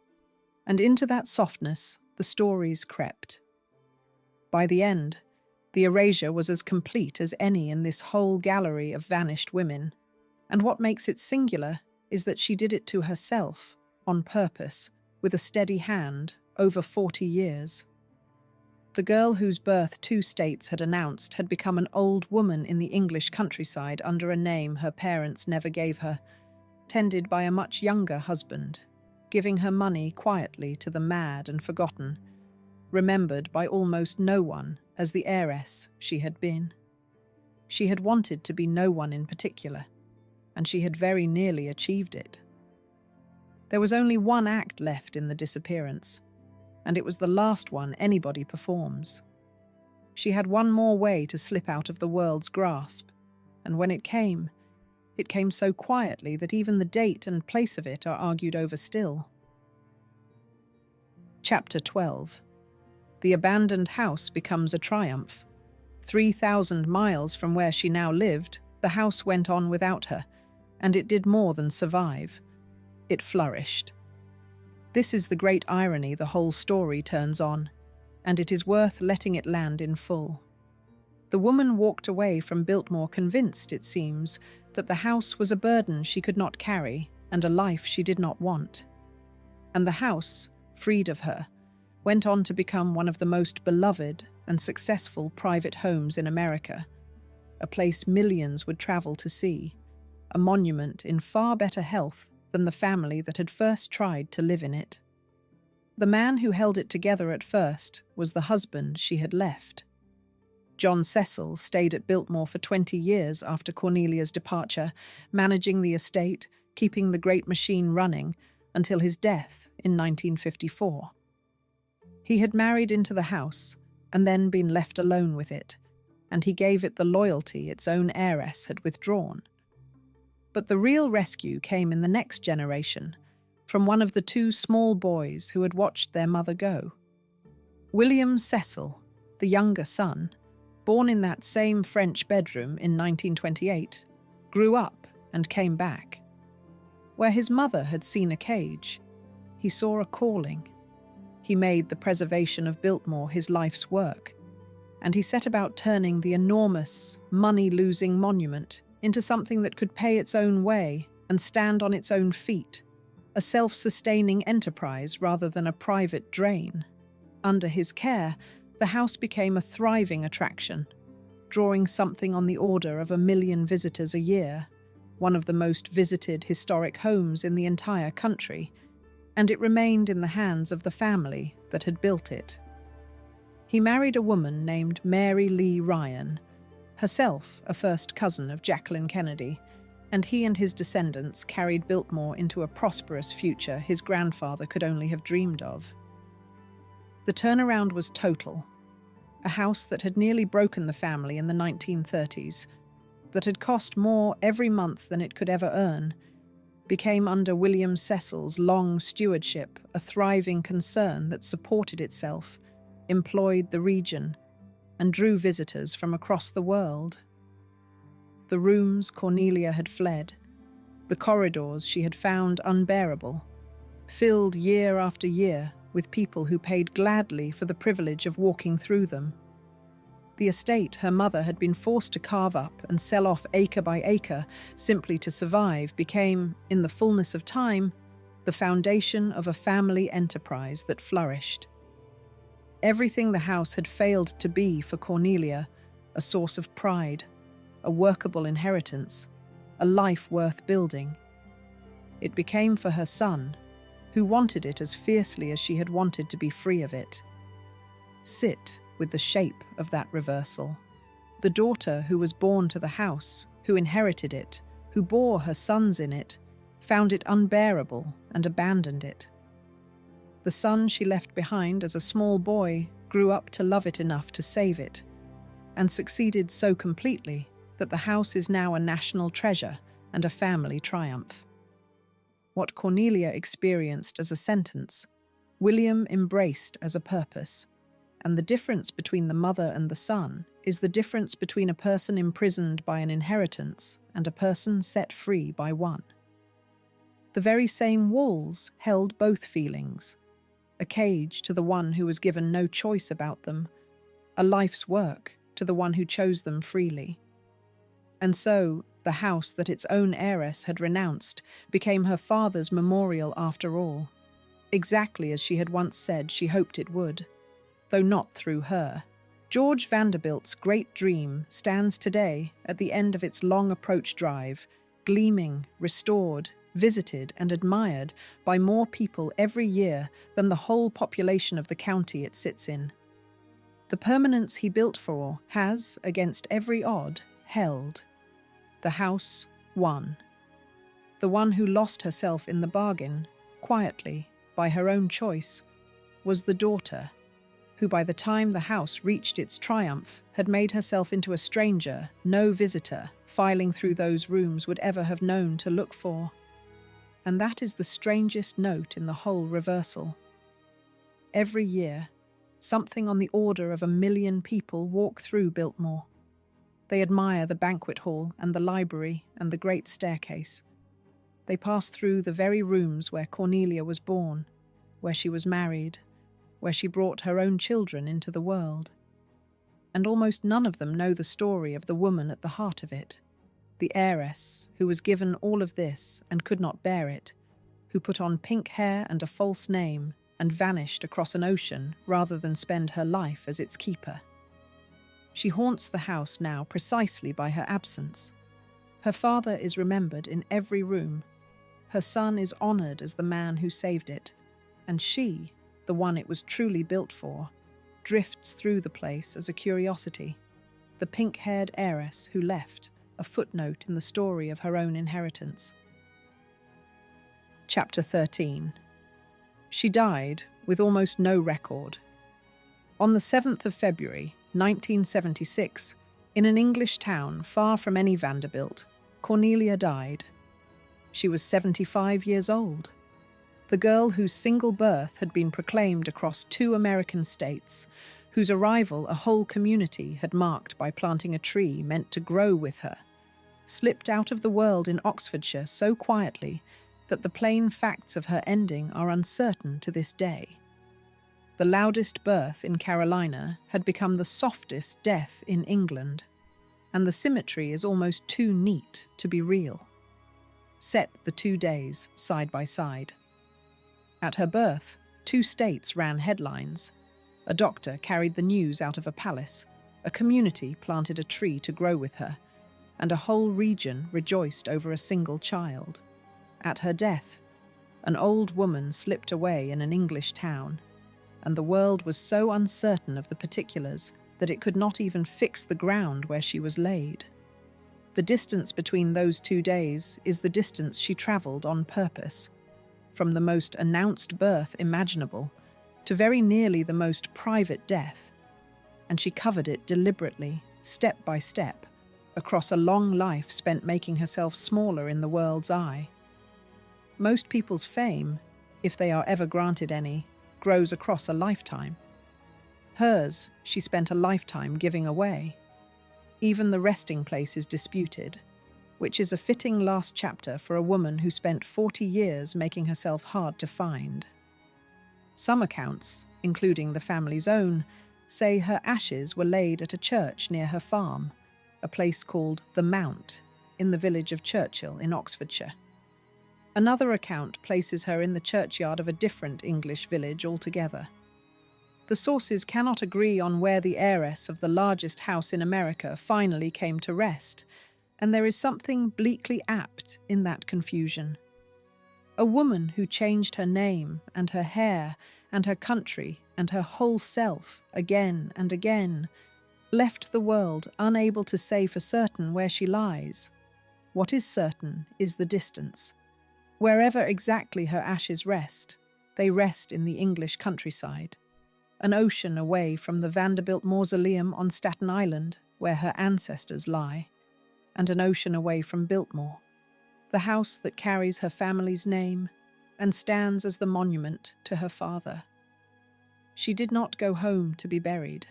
and into that softness the stories crept. By the end, the erasure was as complete as any in this whole gallery of vanished women, and what makes it singular is that she did it to herself, on purpose, with a steady hand, over 40 years. The girl whose birth 2 states had announced had become an old woman in the English countryside under a name her parents never gave her, tended by a much younger husband, giving her money quietly to the mad and forgotten, remembered by almost no one as the heiress she had been. She had wanted to be no one in particular, and she had very nearly achieved it. There was only one act left in the disappearance, and it was the last one anybody performs. She had one more way to slip out of the world's grasp, and when it came so quietly that even the date and place of it are argued over still. Chapter 12. The abandoned house becomes a triumph. 3,000 miles from where she now lived, the house went on without her, and it did more than survive. It flourished. This is the great irony the whole story turns on, and it is worth letting it land in full. The woman walked away from Biltmore convinced, it seems, that the house was a burden she could not carry and a life she did not want. And the house, freed of her, went on to become one of the most beloved and successful private homes in America, a place millions would travel to see, a monument in far better health than the family that had first tried to live in it. The man who held it together at first was the husband she had left. John Cecil stayed at Biltmore for 20 years after Cornelia's departure, managing the estate, keeping the great machine running, until his death in 1954. He had married into the house and then been left alone with it, and he gave it the loyalty its own heiress had withdrawn. But the real rescue came in the next generation, from one of the 2 small boys who had watched their mother go. William Cecil, the younger son, born in that same French bedroom in 1928, grew up and came back. Where his mother had seen a cage, he saw a calling. He made the preservation of Biltmore his life's work, and he set about turning the enormous, money-losing monument into something that could pay its own way and stand on its own feet, a self-sustaining enterprise rather than a private drain. Under his care, the house became a thriving attraction, drawing something on the order of 1 million visitors a year, one of the most visited historic homes in the entire country, and it remained in the hands of the family that had built it. He married a woman named Mary Lee Ryan, herself a first cousin of Jacqueline Kennedy, and he and his descendants carried Biltmore into a prosperous future his grandfather could only have dreamed of. The turnaround was total. A house that had nearly broken the family in the 1930s, that had cost more every month than it could ever earn, became under William Cecil's long stewardship a thriving concern that supported itself, employed the region, and drew visitors from across the world. The rooms Cornelia had fled, the corridors she had found unbearable, filled year after year with people who paid gladly for the privilege of walking through them. The estate her mother had been forced to carve up and sell off acre by acre simply to survive became, in the fullness of time, the foundation of a family enterprise that flourished. Everything the house had failed to be for Cornelia, a source of pride, a workable inheritance, a life worth building. It became for her son, who wanted it as fiercely as she had wanted to be free of it. Sit with the shape of that reversal. The daughter who was born to the house, who inherited it, who bore her sons in it, found it unbearable and abandoned it. The son she left behind as a small boy grew up to love it enough to save it, and succeeded so completely that the house is now a national treasure and a family triumph. What Cornelia experienced as a sentence, William embraced as a purpose, and the difference between the mother and the son is the difference between a person imprisoned by an inheritance and a person set free by one. The very same walls held both feelings, a cage to the one who was given no choice about them, a life's work to the one who chose them freely. And so, the house that its own heiress had renounced became her father's memorial after all, exactly as she had once said she hoped it would, though not through her. George Vanderbilt's great dream stands today at the end of its long approach drive, gleaming, restored, visited and admired by more people every year than the whole population of the county it sits in. The permanence he built for has, against every odd, held. The house won. The one who lost herself in the bargain, quietly, by her own choice, was the daughter, who by the time the house reached its triumph had made herself into a stranger no visitor filing through those rooms would ever have known to look for. And that is the strangest note in the whole reversal. Every year, something on the order of 1 million people walk through Biltmore. They admire the banquet hall and the library and the great staircase. They pass through the very rooms where Cornelia was born, where she was married, where she brought her own children into the world. And almost none of them know the story of the woman at the heart of it, the heiress who was given all of this and could not bear it, who put on pink hair and a false name and vanished across an ocean rather than spend her life as its keeper. She haunts the house now precisely by her absence. Her father is remembered in every room. Her son is honored as the man who saved it, and she, the one it was truly built for, drifts through the place as a curiosity, the pink-haired heiress who left a footnote in the story of her own inheritance. Chapter 13. She died with almost no record. On the 7th of February, 1976, in an English town far from any Vanderbilt, Cornelia died. She was 75 years old. The girl whose single birth had been proclaimed across 2 American states, whose arrival a whole community had marked by planting a tree meant to grow with her, slipped out of the world in Oxfordshire so quietly that the plain facts of her ending are uncertain to this day. The loudest birth in Carolina had become the softest death in England, and the symmetry is almost too neat to be real. Set the 2 days side by side. At her birth, 2 states ran headlines. A doctor carried the news out of a palace, a community planted a tree to grow with her, and a whole region rejoiced over a single child. At her death, an old woman slipped away in an English town, and the world was so uncertain of the particulars that it could not even fix the ground where she was laid. The distance between those 2 days is the distance she travelled on purpose, from the most announced birth imaginable to very nearly the most private death, and she covered it deliberately, step by step, across a long life spent making herself smaller in the world's eye. Most people's fame, if they are ever granted any, grows across a lifetime. Hers, she spent a lifetime giving away. Even the resting place is disputed, which is a fitting last chapter for a woman who spent 40 years making herself hard to find. Some accounts, including the family's own, say her ashes were laid at a church near her farm, a place called the Mount, in the village of Churchill in Oxfordshire. Another account places her in the churchyard of a different English village altogether. The sources cannot agree on where the heiress of the largest house in America finally came to rest, and there is something bleakly apt in that confusion. A woman who changed her name and her hair and her country and her whole self again and again, left the world unable to say for certain where she lies. What is certain is the distance. Wherever exactly her ashes rest, they rest in the English countryside, an ocean away from the Vanderbilt Mausoleum on Staten Island, where her ancestors lie, and an ocean away from Biltmore, the house that carries her family's name and stands as the monument to her father. She did not go home to be buried.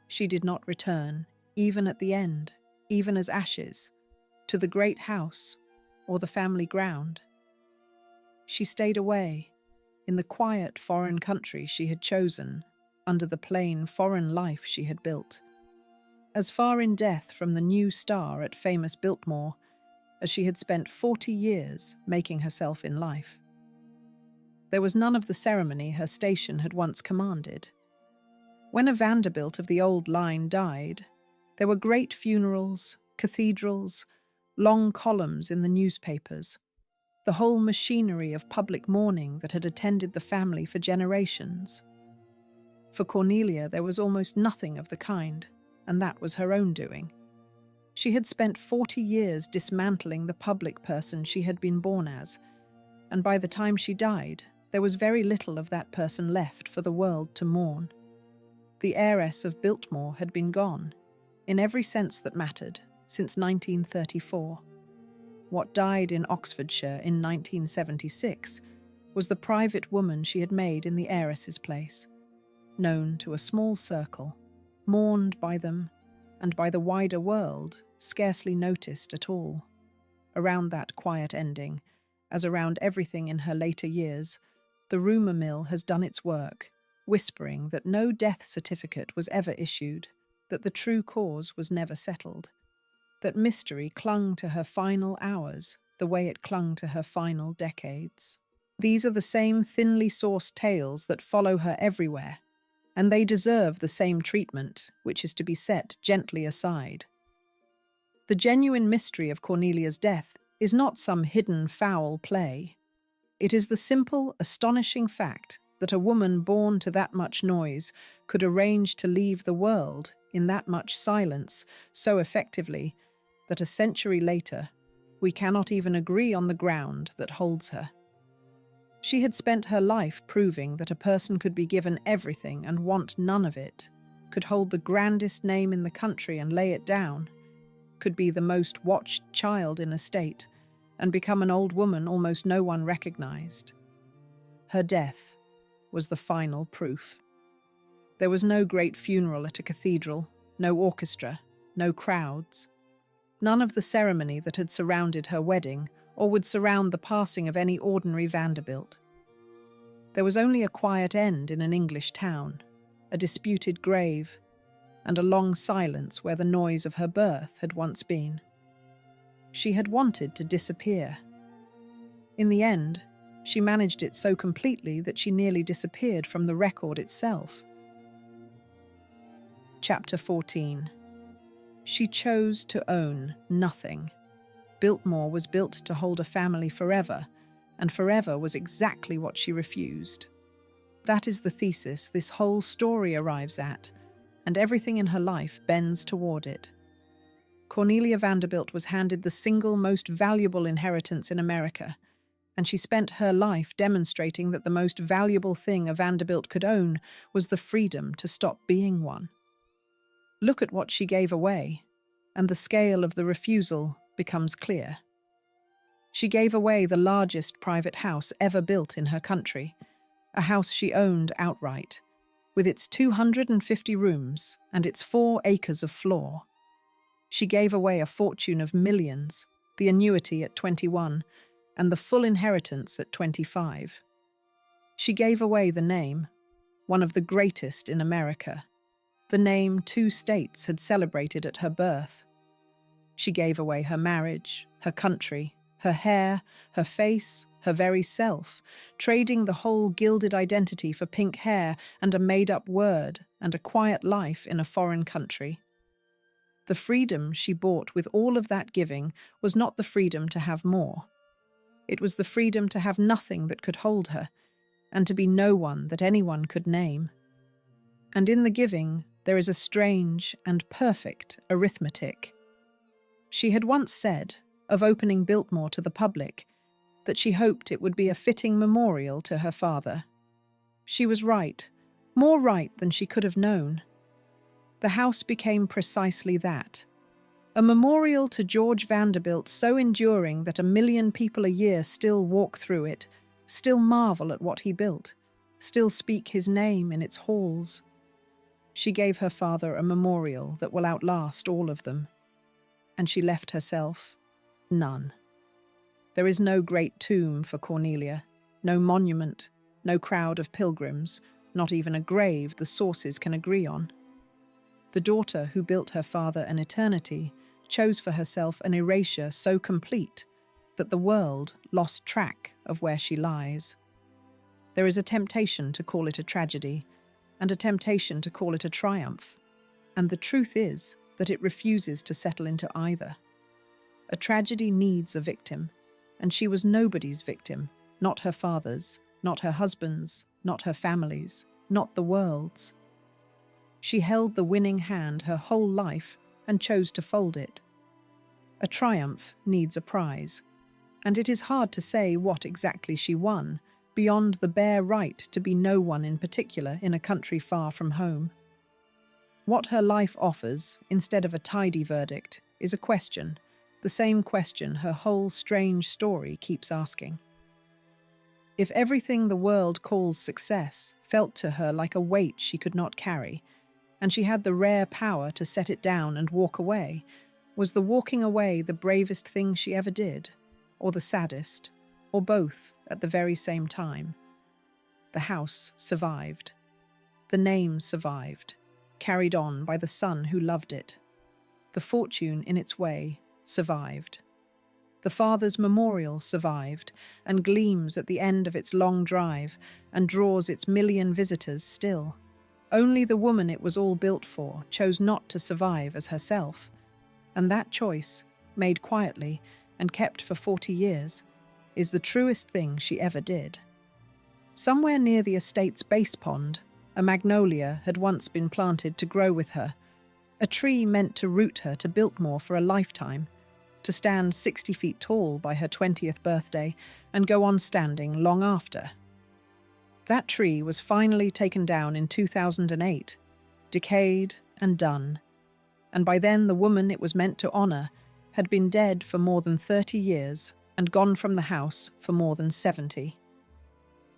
She did not return, even at the end, even as ashes, to the great house or the family ground. She stayed away, in the quiet foreign country she had chosen, under the plain foreign life she had built, as far in death from the new star at famous Biltmore as she had spent 40 years making herself in life. There was none of the ceremony her station had once commanded. When a Vanderbilt of the old line died, there were great funerals, cathedrals, long columns in the newspapers, the whole machinery of public mourning that had attended the family for generations. For Cornelia, there was almost nothing of the kind, and that was her own doing. She had spent 40 years dismantling the public person she had been born as, and by the time she died, there was very little of that person left for the world to mourn. The heiress of Biltmore had been gone, in every sense that mattered, since 1934. What died in Oxfordshire in 1976 was the private woman she had made in the heiress's place, known to a small circle, mourned by them, and by the wider world, scarcely noticed at all. Around that quiet ending, as around everything in her later years, the rumour mill has done its work, whispering that no death certificate was ever issued, that the true cause was never settled, that mystery clung to her final hours the way it clung to her final decades. These are the same thinly sourced tales that follow her everywhere, and they deserve the same treatment, which is to be set gently aside. The genuine mystery of Cornelia's death is not some hidden foul play. It is the simple, astonishing fact that a woman born to that much noise could arrange to leave the world in that much silence so effectively that a century later we cannot even agree on the ground that holds her. She had spent her life proving that a person could be given everything and want none of it, could hold the grandest name in the country and lay it down, could be the most watched child in a state, and become an old woman almost no one recognized. Her death was the final proof. There was no great funeral at a cathedral, no orchestra, no crowds. None of the ceremony that had surrounded her wedding or would surround the passing of any ordinary Vanderbilt. There was only a quiet end in an English town, a disputed grave, and a long silence where the noise of her birth had once been. She had wanted to disappear. In the end, she managed it so completely that she nearly disappeared from the record itself. Chapter 14. She chose to own nothing. Biltmore was built to hold a family forever, and forever was exactly what she refused. That is the thesis this whole story arrives at, and everything in her life bends toward it. Cornelia Vanderbilt was handed the single most valuable inheritance in America, and she spent her life demonstrating that the most valuable thing a Vanderbilt could own was the freedom to stop being one. Look at what she gave away, and the scale of the refusal becomes clear. She gave away the largest private house ever built in her country, a house she owned outright, with its 250 rooms and its 4 acres of floor. She gave away a fortune of millions, the annuity at 21, and the full inheritance at 25. She gave away the name, one of the greatest in America, the name 2 states had celebrated at her birth. She gave away her marriage, her country, her hair, her face, her very self, trading the whole gilded identity for pink hair and a made-up word and a quiet life in a foreign country. The freedom she bought with all of that giving was not the freedom to have more. It was the freedom to have nothing that could hold her, and to be no one that anyone could name. And in the giving, there is a strange and perfect arithmetic. She had once said, of opening Biltmore to the public, that she hoped it would be a fitting memorial to her father. She was right, more right than she could have known. The house became precisely that. A memorial to George Vanderbilt so enduring that 1 million people a year still walk through it, still marvel at what he built, still speak his name in its halls. She gave her father a memorial that will outlast all of them. And she left herself none. There is no great tomb for Cornelia, no monument, no crowd of pilgrims, not even a grave the sources can agree on. The daughter who built her father an eternity chose for herself an erasure so complete that the world lost track of where she lies. There is a temptation to call it a tragedy, and a temptation to call it a triumph, and the truth is that it refuses to settle into either. A tragedy needs a victim, and she was nobody's victim, not her father's, not her husband's, not her family's, not the world's. She held the winning hand her whole life and chose to fold it. A triumph needs a prize, and it is hard to say what exactly she won, beyond the bare right to be no one in particular in a country far from home. What her life offers, instead of a tidy verdict, is a question, the same question her whole strange story keeps asking. If everything the world calls success felt to her like a weight she could not carry, and she had the rare power to set it down and walk away, was the walking away the bravest thing she ever did, or the saddest, or both at the very same time? The house survived. The name survived, carried on by the son who loved it. The fortune in its way survived. The father's memorial survived and gleams at the end of its long drive and draws its 1 million visitors still. Only the woman it was all built for chose not to survive as herself, and that choice, made quietly and kept for 40 years, is the truest thing she ever did. Somewhere near the estate's base pond, a magnolia had once been planted to grow with her, a tree meant to root her to Biltmore for a lifetime, to stand 60 feet tall by her 20th birthday and go on standing long after. That tree was finally taken down in 2008, decayed and done, and by then the woman it was meant to honor had been dead for more than 30 years and gone from the house for more than 70.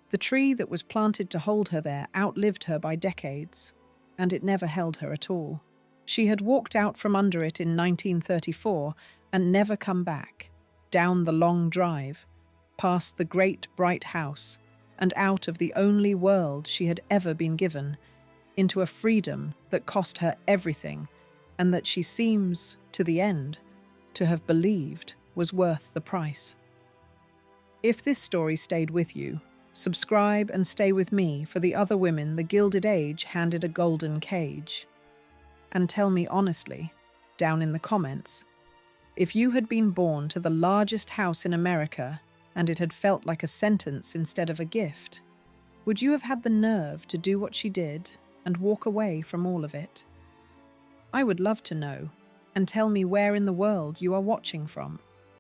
The tree that was planted to hold her there outlived her by decades, and it never held her at all. She had walked out from under it in 1934 and never come back, down the long drive, past the great bright house, and out of the only world she had ever been given, into a freedom that cost her everything, and that she seems, to the end, to have believed was worth the price. If this story stayed with you, subscribe and stay with me for the other women the Gilded Age handed a golden cage. And tell me honestly, down in the comments, if you had been born to the largest house in America and it had felt like a sentence instead of a gift, would you have had the nerve to do what she did and walk away from all of it? I would love to know, and tell me where in the world you are watching from.